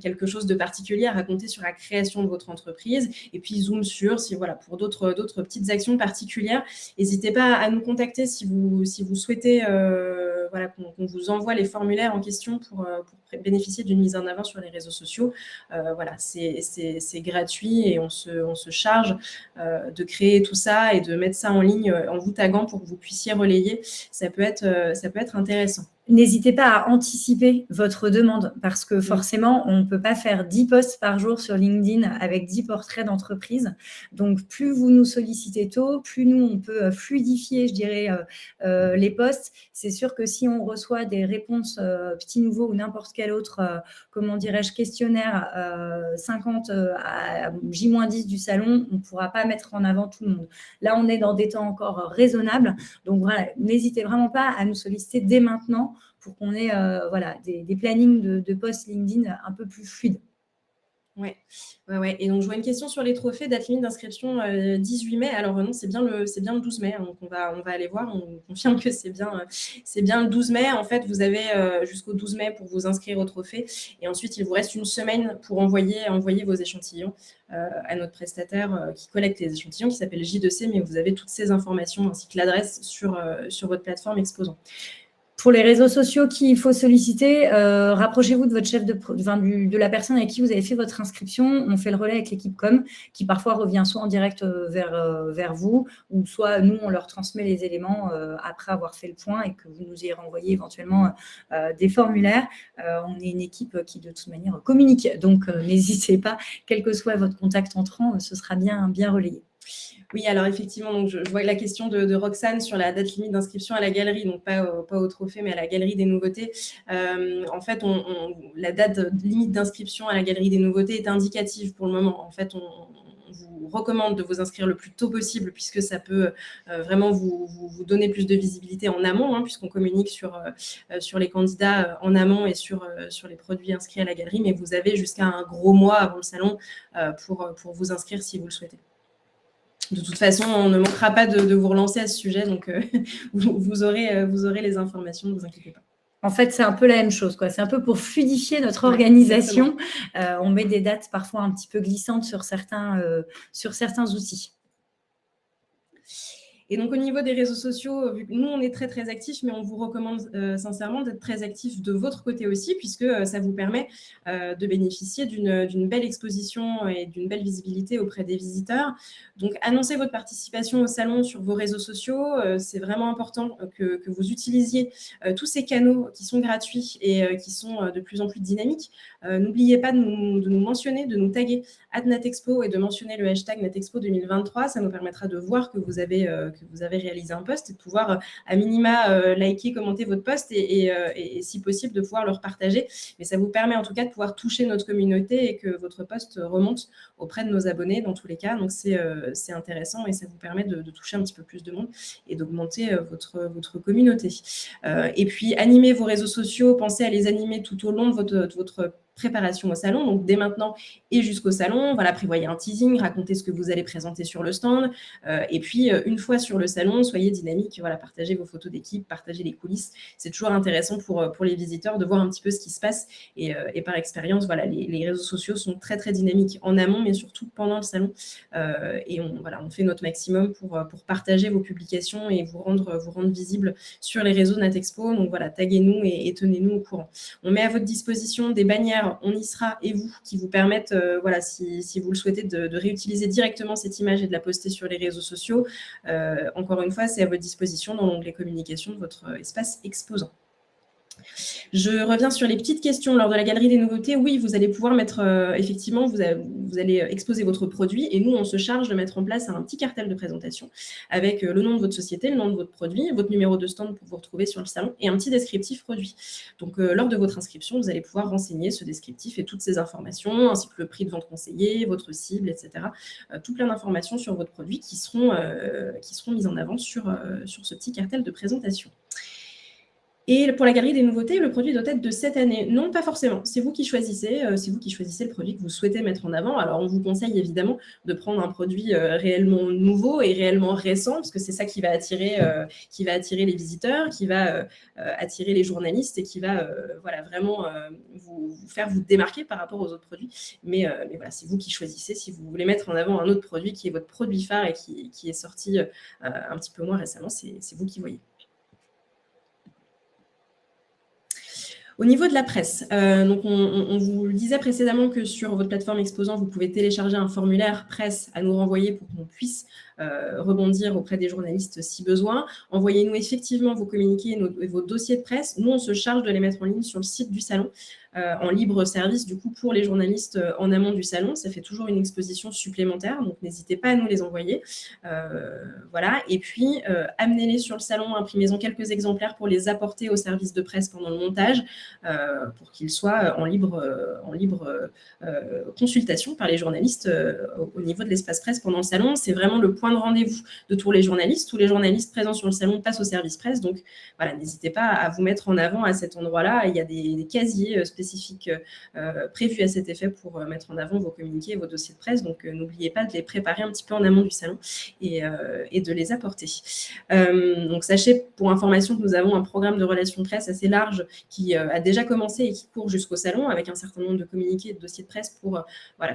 [SPEAKER 2] quelque chose de particulier à raconter sur la création de votre entreprise. Et puis Zoom sur, si voilà, pour d'autres petites actions particulières. N'hésitez pas à nous contacter si vous souhaitez voilà, qu'on vous envoie les formulaires en question pour bénéficier d'une mise en avant sur les réseaux sociaux. Voilà, c'est gratuit et on se charge de créer tout ça et de mettre ça en ligne en vous taguant pour que vous puissiez relayer. Ça peut être intéressant.
[SPEAKER 1] N'hésitez pas à anticiper votre demande parce que forcément, on ne peut pas faire 10 posts par jour sur LinkedIn avec 10 portraits d'entreprise. Donc, plus vous nous sollicitez tôt, plus nous, on peut fluidifier, je dirais, les posts. C'est sûr que si on reçoit des réponses petits nouveaux ou n'importe quel autre, comment dirais-je, questionnaire 50 à J-10 du salon, on ne pourra pas mettre en avant tout le monde. Là, on est dans des temps encore raisonnables. Donc, voilà, n'hésitez vraiment pas à nous solliciter dès maintenant pour qu'on ait voilà, des plannings de posts LinkedIn un peu plus fluides.
[SPEAKER 2] Ouais. Et donc, je vois une question sur les trophées, date limite d'inscription 18 mai. Alors non, c'est bien le 12 mai. Hein, donc, on va aller voir. On confirme que c'est bien le 12 mai. En fait, vous avez jusqu'au 12 mai pour vous inscrire au trophée. Et ensuite, il vous reste une semaine pour envoyer vos échantillons à notre prestataire qui collecte les échantillons, qui s'appelle J2C. Mais vous avez toutes ces informations ainsi que l'adresse sur votre plateforme exposant.
[SPEAKER 1] Pour les réseaux sociaux qu'il faut solliciter, rapprochez-vous de votre chef de la personne avec qui vous avez fait votre inscription. On fait le relais avec l'équipe com qui parfois revient soit en direct vers vous ou soit nous, on leur transmet les éléments après avoir fait le point et que vous nous ayez renvoyé éventuellement des formulaires. On est une équipe qui de toute manière communique. Donc, n'hésitez pas, quel que soit votre contact entrant, ce sera bien relayé.
[SPEAKER 2] Oui, alors effectivement, donc je vois la question de Roxane sur la date limite d'inscription à la galerie, donc pas au trophée, mais à la galerie des nouveautés. En fait, la date limite d'inscription à la galerie des nouveautés est indicative pour le moment. En fait, on vous recommande de vous inscrire le plus tôt possible puisque ça peut vraiment vous donner plus de visibilité en amont, hein, puisqu'on communique sur les candidats en amont et sur les produits inscrits à la galerie, mais vous avez jusqu'à un gros mois avant le salon pour vous inscrire si vous le souhaitez. De toute façon, on ne manquera pas de vous relancer à ce sujet, donc vous aurez les informations, ne vous inquiétez pas.
[SPEAKER 1] En fait, c'est un peu la même chose, quoi. C'est un peu pour fluidifier notre organisation. On met des dates parfois un petit peu glissantes sur certains outils.
[SPEAKER 2] Et donc, au niveau des réseaux sociaux, vu que nous, on est très, très actifs, mais on vous recommande sincèrement d'être très actifs de votre côté aussi, puisque ça vous permet de bénéficier d'une belle exposition et d'une belle visibilité auprès des visiteurs. Donc, annoncez votre participation au salon sur vos réseaux sociaux. C'est vraiment important que vous utilisiez tous ces canaux qui sont gratuits et qui sont de plus en plus dynamiques. N'oubliez pas de nous mentionner, de nous taguer @Natexpo et de mentionner le hashtag Natexpo 2023. Ça nous permettra de voir que vous avez réalisé un post et de pouvoir à minima liker, commenter votre post et si possible de pouvoir le repartager. Mais ça vous permet en tout cas de pouvoir toucher notre communauté et que votre post remonte auprès de nos abonnés dans tous les cas. Donc c'est intéressant et ça vous permet de toucher un petit peu plus de monde et d'augmenter votre communauté. Et puis animez vos réseaux sociaux, pensez à les animer tout au long de votre préparation au salon, donc dès maintenant et jusqu'au salon. Voilà, prévoyez un teasing, racontez ce que vous allez présenter sur le stand. Et puis, une fois sur le salon, soyez dynamique. Voilà, partagez vos photos d'équipe, partagez les coulisses. C'est toujours intéressant pour les visiteurs de voir un petit peu ce qui se passe. Et par expérience, voilà, les réseaux sociaux sont très, très dynamiques en amont, mais surtout pendant le salon. Et on fait notre maximum pour partager vos publications et vous rendre visible sur les réseaux de Natexpo. Donc voilà, taguez-nous et tenez-nous au courant. On met à votre disposition des bannières On y sera et vous qui vous permettent, voilà, si vous le souhaitez, de réutiliser directement cette image et de la poster sur les réseaux sociaux. Encore une fois, c'est à votre disposition dans l'onglet communication de votre espace exposant. Je reviens sur les petites questions lors de la galerie des nouveautés. Oui, vous allez pouvoir mettre, effectivement, vous allez exposer votre produit et nous, on se charge de mettre en place un petit cartel de présentation avec le nom de votre société, le nom de votre produit, votre numéro de stand pour vous retrouver sur le salon et un petit descriptif produit. Donc, lors de votre inscription, vous allez pouvoir renseigner ce descriptif et toutes ces informations, ainsi que le prix de vente conseillé, votre cible, etc. Tout plein d'informations sur votre produit qui seront mises en avant sur ce petit cartel de présentation. Et pour la galerie des nouveautés, le produit doit être de cette année. Non, pas forcément. C'est vous qui choisissez. C'est vous qui choisissez le produit que vous souhaitez mettre en avant. Alors, on vous conseille évidemment de prendre un produit réellement nouveau et réellement récent, parce que c'est ça qui va attirer les visiteurs, qui va attirer les journalistes et qui va vraiment vous faire vous démarquer par rapport aux autres produits. Mais voilà, c'est vous qui choisissez. Si vous voulez mettre en avant un autre produit qui est votre produit phare et qui est sorti un petit peu moins récemment, c'est vous qui voyez. Au niveau de la presse, donc on vous le disait précédemment que sur votre plateforme exposant, vous pouvez télécharger un formulaire presse à nous renvoyer pour qu'on puisse rebondir auprès des journalistes si besoin. Envoyez-nous effectivement vos communiqués et vos dossiers de presse. Nous, on se charge de les mettre en ligne sur le site du salon en libre service, du coup, pour les journalistes en amont du salon. Ça fait toujours une exposition supplémentaire, donc n'hésitez pas à nous les envoyer. Voilà. Et puis, amenez-les sur le salon, imprimez-en quelques exemplaires pour les apporter au service de presse pendant le montage, pour qu'ils soient en libre consultation par les journalistes au niveau de l'espace presse pendant le salon. C'est vraiment le point de rendez-vous de tous les journalistes. Tous les journalistes présents sur le salon passent au service presse. Donc, voilà, n'hésitez pas à vous mettre en avant à cet endroit-là. Il y a des casiers spécifiques prévus à cet effet pour mettre en avant vos communiqués et vos dossiers de presse. Donc, n'oubliez pas de les préparer un petit peu en amont du salon et de les apporter. Donc, sachez, pour information, que nous avons un programme de relations presse assez large qui a déjà commencé et qui court jusqu'au salon avec un certain nombre de communiqués et de dossiers de presse pour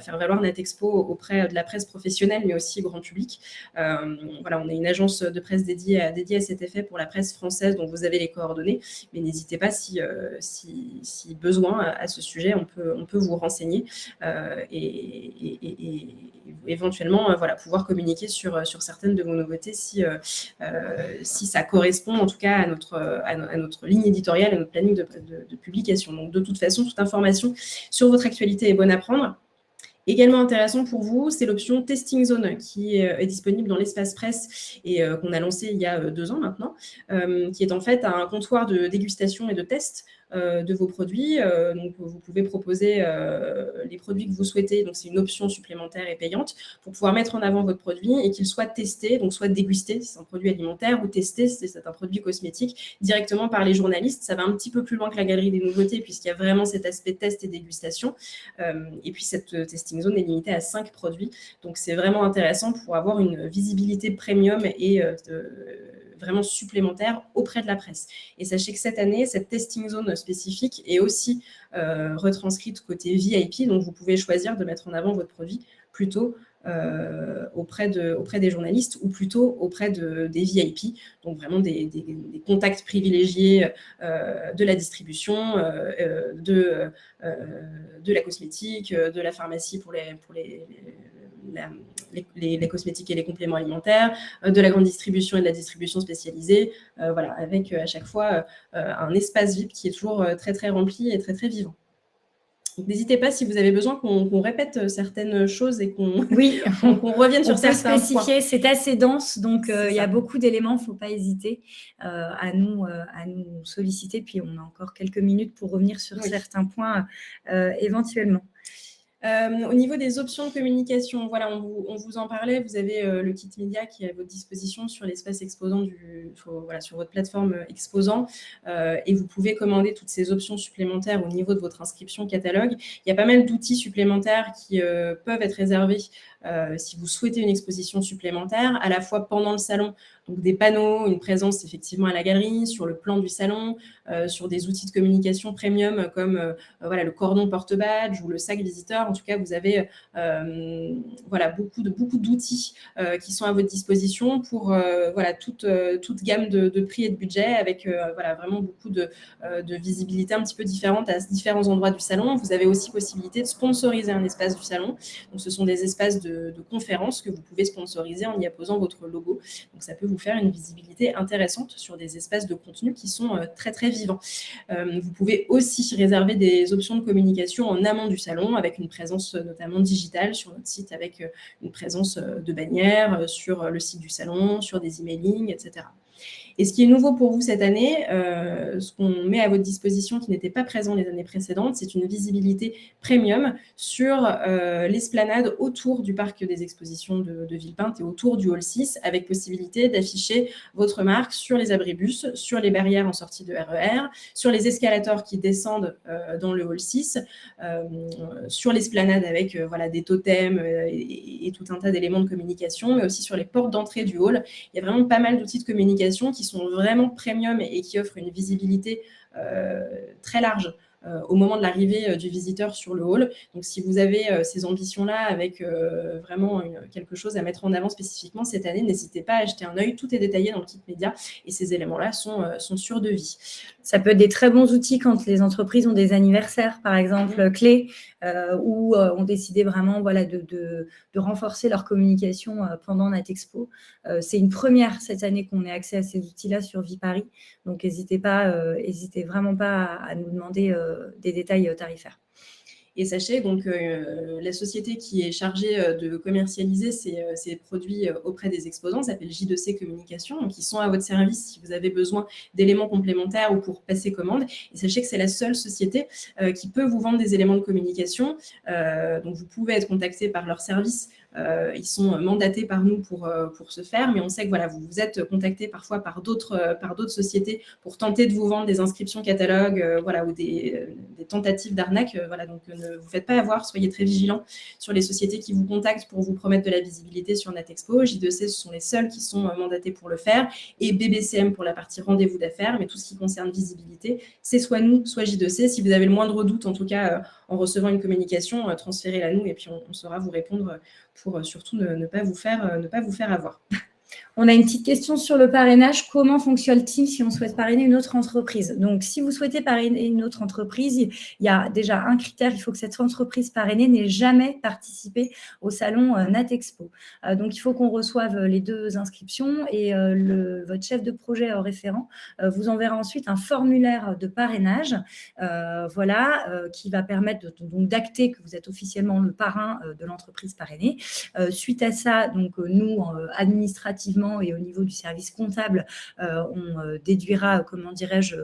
[SPEAKER 2] faire valoir Natexpo auprès de la presse professionnelle, mais aussi grand public. On est une agence de presse dédiée à cet effet pour la presse française, dont vous avez les coordonnées, mais n'hésitez pas si besoin à ce sujet, on peut vous renseigner et éventuellement pouvoir communiquer sur certaines de vos nouveautés si ça correspond en tout cas à notre ligne éditoriale, à notre planning de publication. Donc de toute façon, toute information sur votre actualité est bonne à prendre. Également intéressant pour vous, c'est l'option Testing Zone qui est disponible dans l'espace presse et qu'on a lancé il y a 2 ans maintenant, qui est en fait un comptoir de dégustation et de test de vos produits. Donc, vous pouvez proposer les produits que vous souhaitez. Donc, c'est une option supplémentaire et payante pour pouvoir mettre en avant votre produit et qu'il soit testé, donc soit dégusté si c'est un produit alimentaire ou testé si c'est un produit cosmétique directement par les journalistes. Ça va un petit peu plus loin que la galerie des nouveautés puisqu'il y a vraiment cet aspect test et dégustation. Et puis, cette testing zone est limitée à 5 produits. Donc, c'est vraiment intéressant pour avoir une visibilité premium et vraiment supplémentaire auprès de la presse. Et sachez que cette année, cette testing zone spécifique est aussi retranscrite côté VIP, donc vous pouvez choisir de mettre en avant votre produit plutôt auprès des journalistes ou plutôt auprès des VIP, donc vraiment des contacts privilégiés de la distribution, de la cosmétique, de la pharmacie pour les cosmétiques et les compléments alimentaires, de la grande distribution et de la distribution spécialisée, avec à chaque fois un espace VIP qui est toujours très très rempli et très très vivant. Donc, n'hésitez pas si vous avez besoin qu'on répète certaines choses et qu'on revienne sur certains points.
[SPEAKER 1] C'est assez dense, donc il y a beaucoup d'éléments, il ne faut pas hésiter à nous solliciter. Puis on a encore quelques minutes pour revenir sur certains points éventuellement.
[SPEAKER 2] Au niveau des options de communication, voilà, on vous en parlait, vous avez le kit média qui est à votre disposition sur l'espace exposant voilà, sur votre plateforme exposant, et vous pouvez commander toutes ces options supplémentaires au niveau de votre inscription catalogue. Il y a pas mal d'outils supplémentaires qui peuvent être réservés si vous souhaitez une exposition supplémentaire, à la fois pendant le salon, donc des panneaux, une présence effectivement à la galerie, sur le plan du salon, sur des outils de communication premium comme voilà, le cordon porte-badge ou le sac visiteur. En tout cas, vous avez voilà, beaucoup d'outils qui sont à votre disposition pour voilà, toute gamme de prix et de budget, avec voilà, vraiment beaucoup de visibilité un petit peu différente à différents endroits du salon. Vous avez aussi possibilité de sponsoriser un espace du salon. Donc, ce sont des espaces de conférences que vous pouvez sponsoriser en y apposant votre logo. Donc, ça peut vous faire une visibilité intéressante sur des espaces de contenu qui sont très, très vivants. Vous pouvez aussi réserver des options de communication en amont du salon, avec une présence notamment digitale sur notre site, avec une présence de bannières sur le site du salon, sur des emailing, etc. Et ce qui est nouveau pour vous cette année, ce qu'on met à votre disposition qui n'était pas présent les années précédentes, c'est une visibilité premium sur l'esplanade autour du parc des expositions de Villepinte et autour du hall 6, avec possibilité d'afficher votre marque sur les abribus, sur les barrières en sortie de RER, sur les escalators qui descendent dans le hall 6, sur l'esplanade avec voilà, des totems et tout un tas d'éléments de communication, mais aussi sur les portes d'entrée du hall. Il y a vraiment pas mal d'outils de communication qui sont vraiment premium et qui offrent une visibilité très large au moment de l'arrivée du visiteur sur le hall. Donc, si vous avez ces ambitions-là avec vraiment quelque chose à mettre en avant spécifiquement cette année, n'hésitez pas à jeter un œil. Tout est détaillé dans le kit média et ces éléments-là sont sûrs de vie.
[SPEAKER 1] Ça peut être des très bons outils quand les entreprises ont des anniversaires, par exemple, clés, ou ont décidé vraiment voilà, de renforcer leur communication pendant Natexpo. C'est une première cette année qu'on ait accès à ces outils-là sur Viparis. Donc, n'hésitez vraiment pas à nous demander des détails tarifaires.
[SPEAKER 2] Et sachez donc la société qui est chargée de commercialiser ces produits auprès des exposants s'appelle J2C Communication. Donc, ils sont à votre service si vous avez besoin d'éléments complémentaires ou pour passer commande. Et sachez que c'est la seule société qui peut vous vendre des éléments de communication. Donc, vous pouvez être contacté par leur service. Ils sont mandatés par nous pour ce faire, mais on sait que voilà, vous êtes contacté parfois par d'autres sociétés pour tenter de vous vendre des inscriptions catalogues voilà, ou des tentatives d'arnaque. Voilà, donc ne vous faites pas avoir, soyez très vigilants sur les sociétés qui vous contactent pour vous promettre de la visibilité sur Natexpo. J2C, ce sont les seuls qui sont mandatés pour le faire, et BBCM pour la partie rendez-vous d'affaires, mais tout ce qui concerne visibilité, c'est soit nous, soit J2C. Si vous avez le moindre doute, en tout cas, en recevant une communication, transférez-la à nous et puis on saura vous répondre pour surtout ne pas vous faire avoir.
[SPEAKER 1] On a une petite question sur le parrainage. Comment fonctionne-t-il si on souhaite parrainer une autre entreprise? Donc, si vous souhaitez parrainer une autre entreprise, il y a déjà un critère. Il faut que cette entreprise parrainée n'ait jamais participé au salon Natexpo. Donc, il faut qu'on reçoive les 2 inscriptions et votre chef de projet référent vous enverra ensuite un formulaire de parrainage voilà, qui va permettre donc d'acter que vous êtes officiellement le parrain de l'entreprise parrainée. Suite à ça, donc nous, administrativement et au niveau du service comptable, on déduira, comment dirais-je,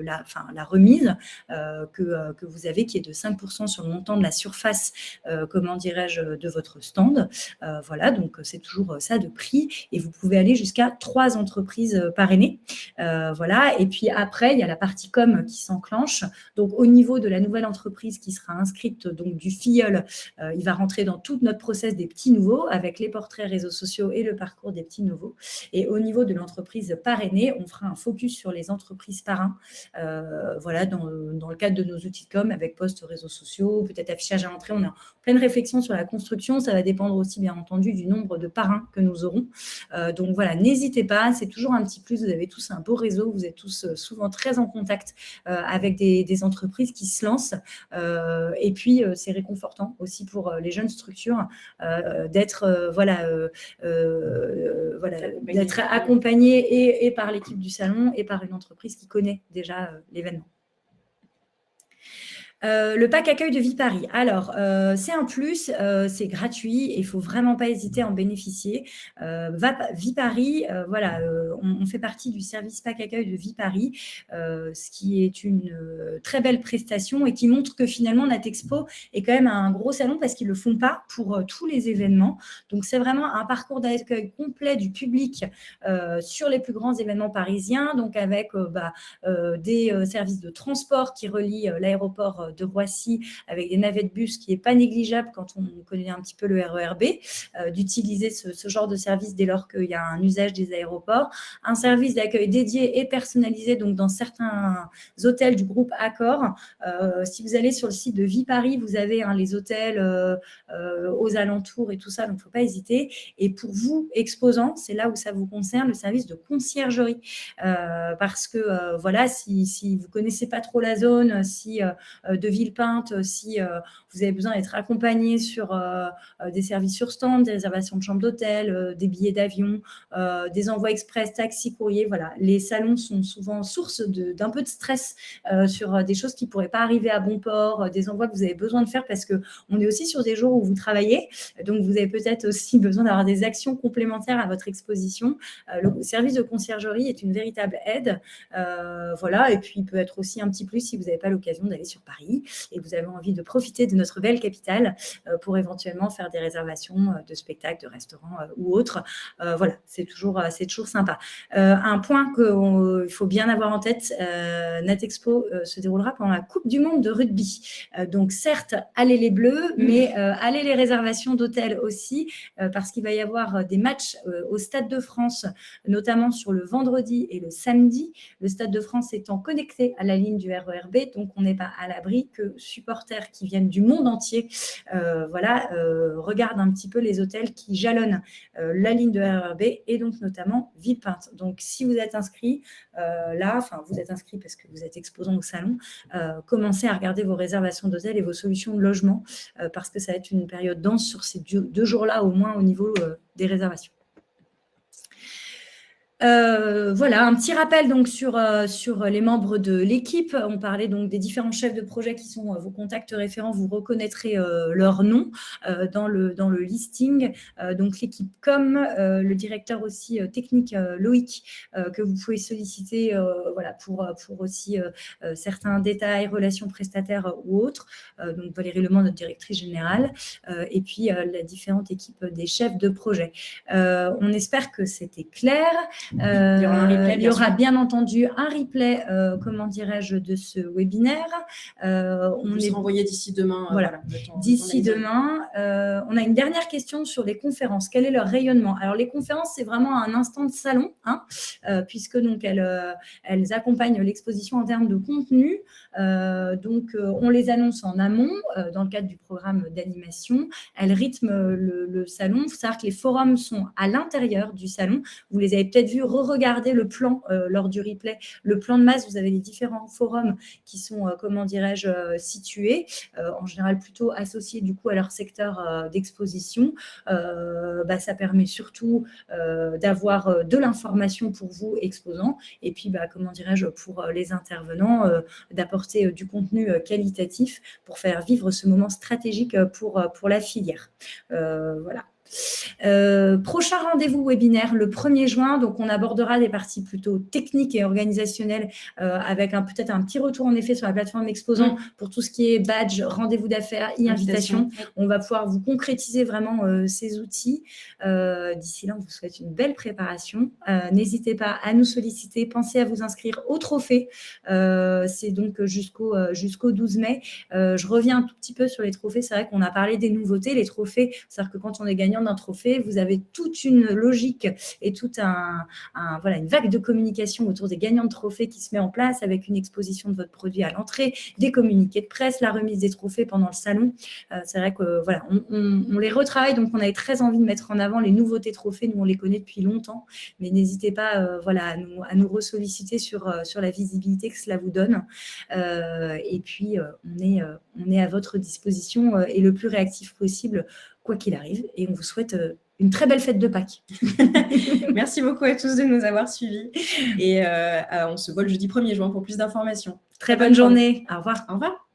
[SPEAKER 1] la remise que vous avez, qui est de 5% sur le montant de la surface, comment dirais-je, de votre stand. Voilà, donc c'est toujours ça de prix et vous pouvez aller jusqu'à 3 entreprises parrainées. Voilà, et puis après, il y a la partie com qui s'enclenche. Donc, au niveau de la nouvelle entreprise qui sera inscrite, donc du filleul, il va rentrer dans tout notre process des petits nouveaux avec les portraits réseaux sociaux et le parcours des petits nouveaux. Et au niveau de l'entreprise parrainée, on fera un focus sur les entreprises parrains, voilà, dans le cadre de nos outils de com avec posts réseaux sociaux, peut-être affichage à l'entrée. On est en pleine réflexion sur la construction. Ça va dépendre aussi, bien entendu, du nombre de parrains que nous aurons. Donc voilà, n'hésitez pas, c'est toujours un petit plus. Vous avez tous un beau réseau, vous êtes tous souvent très en contact avec des entreprises qui se lancent. Et puis, c'est réconfortant aussi pour les jeunes structures d'être voilà, d'être accompagné et par l'équipe du salon et par une entreprise qui connaît déjà l'événement. Le pack accueil de Viparis. Alors, c'est un plus, c'est gratuit et il ne faut vraiment pas hésiter à en bénéficier. Viparis, voilà, on fait partie du service pack accueil de Viparis, ce qui est une très belle prestation et qui montre que finalement Natexpo est quand même un gros salon parce qu'ils ne le font pas pour tous les événements. Donc, c'est vraiment un parcours d'accueil complet du public sur les plus grands événements parisiens, donc avec des services de transport qui relient l'aéroport de Roissy avec des navettes bus, qui n'est pas négligeable quand on connaît un petit peu le RER B, d'utiliser ce genre de service dès lors qu'il y a un usage des aéroports. Un service d'accueil dédié et personnalisé, donc dans certains hôtels du groupe Accor. Si vous allez sur le site de Viparis, vous avez les hôtels aux alentours et tout ça, donc il ne faut pas hésiter. Et pour vous, exposants, c'est là où ça vous concerne, le service de conciergerie. Parce que voilà, si vous ne connaissez pas trop la zone, si de Villepinte, si vous avez besoin d'être accompagné sur des services sur stand, des réservations de chambres d'hôtel, des billets d'avion, des envois express, taxi, courrier, voilà. Les salons sont souvent source d'un peu de stress sur des choses qui ne pourraient pas arriver à bon port, des envois que vous avez besoin de faire parce qu'on est aussi sur des jours où vous travaillez, donc vous avez peut-être aussi besoin d'avoir des actions complémentaires à votre exposition. Le service de conciergerie est une véritable aide, voilà, et puis il peut être aussi un petit plus si vous n'avez pas l'occasion d'aller sur Paris et vous avez envie de profiter de notre belle capitale pour éventuellement faire des réservations de spectacles, de restaurants ou autres. Voilà, c'est toujours sympa. Un point qu'il faut bien avoir en tête, Natexpo se déroulera pendant la Coupe du Monde de rugby. Donc certes, allez les Bleus, mais allez les réservations d'hôtels aussi, parce qu'il va y avoir des matchs au Stade de France, notamment sur le vendredi et le samedi. Le Stade de France étant connecté à la ligne du RER B, donc on n'est pas à l'abri que supporters qui viennent du monde entier regardent un petit peu les hôtels qui jalonnent la ligne de RER B et donc notamment Villepinte. Donc si vous êtes inscrit vous êtes inscrit parce que vous êtes exposant au salon, commencez à regarder vos réservations d'hôtels et vos solutions de logement parce que ça va être une période dense sur ces deux jours-là au moins au niveau des réservations. Voilà, un petit rappel donc sur les membres de l'équipe. On parlait donc des différents chefs de projet qui sont vos contacts référents. Vous reconnaîtrez leur nom dans le listing. Donc l'équipe com, le directeur aussi technique Loïc que vous pouvez solliciter voilà, pour aussi certains détails, relations prestataires ou autres. Donc Valérie Lemont, notre directrice générale. Et puis la différente équipe des chefs de projet. On espère que c'était clair. Il y aura bien entendu un replay, comment dirais-je, de ce webinaire.
[SPEAKER 2] On est renvoyé d'ici demain.
[SPEAKER 1] Voilà, d'ici demain. On a une dernière question sur les conférences. Quel est leur rayonnement? Alors, les conférences, c'est vraiment un instant de salon, puisque donc elles accompagnent l'exposition en termes de contenu. Donc, on les annonce en amont dans le cadre du programme d'animation. Elles rythment le salon. Il faut savoir que les forums sont à l'intérieur du salon. Vous les avez peut-être vus re-regarder le plan lors du replay. Le plan de masse, vous avez les différents forums qui sont, comment dirais-je, situés, en général plutôt associés du coup à leur secteur d'exposition. Ça permet surtout d'avoir de l'information pour vous, exposants, et puis, comment dirais-je, pour les intervenants, d'apporter du contenu qualitatif pour faire vivre ce moment stratégique pour la filière. Voilà. Prochain rendez-vous webinaire le 1er juin, donc on abordera des parties plutôt techniques et organisationnelles avec peut-être un petit retour en effet sur la plateforme exposant pour tout ce qui est badge, rendez-vous d'affaires, e-invitation. On va pouvoir vous concrétiser vraiment ces outils. D'ici là, on vous souhaite une belle préparation. N'hésitez pas à nous solliciter, pensez à vous inscrire au trophée. C'est donc jusqu'au 12 mai. Je reviens un tout petit peu sur les trophées. C'est vrai qu'on a parlé des nouveautés. Les trophées, c'est-à-dire que quand on est gagnant d'un trophée, vous avez toute une logique et toute une vague de communication autour des gagnants de trophées qui se met en place avec une exposition de votre produit à l'entrée, des communiqués de presse, la remise des trophées pendant le salon. C'est vrai que voilà, on les retravaille, donc on avait très envie de mettre en avant les nouveautés trophées. Nous, on les connaît depuis longtemps, mais n'hésitez pas à nous ressolliciter sur la visibilité que cela vous donne. Et puis, on est à votre disposition et le plus réactif possible quoi qu'il arrive, et on vous souhaite une très belle fête de Pâques.
[SPEAKER 2] Merci beaucoup à tous de nous avoir suivis, et on se voit le jeudi 1er juin pour plus d'informations.
[SPEAKER 1] Très bonne journée. Au revoir.
[SPEAKER 2] Au revoir.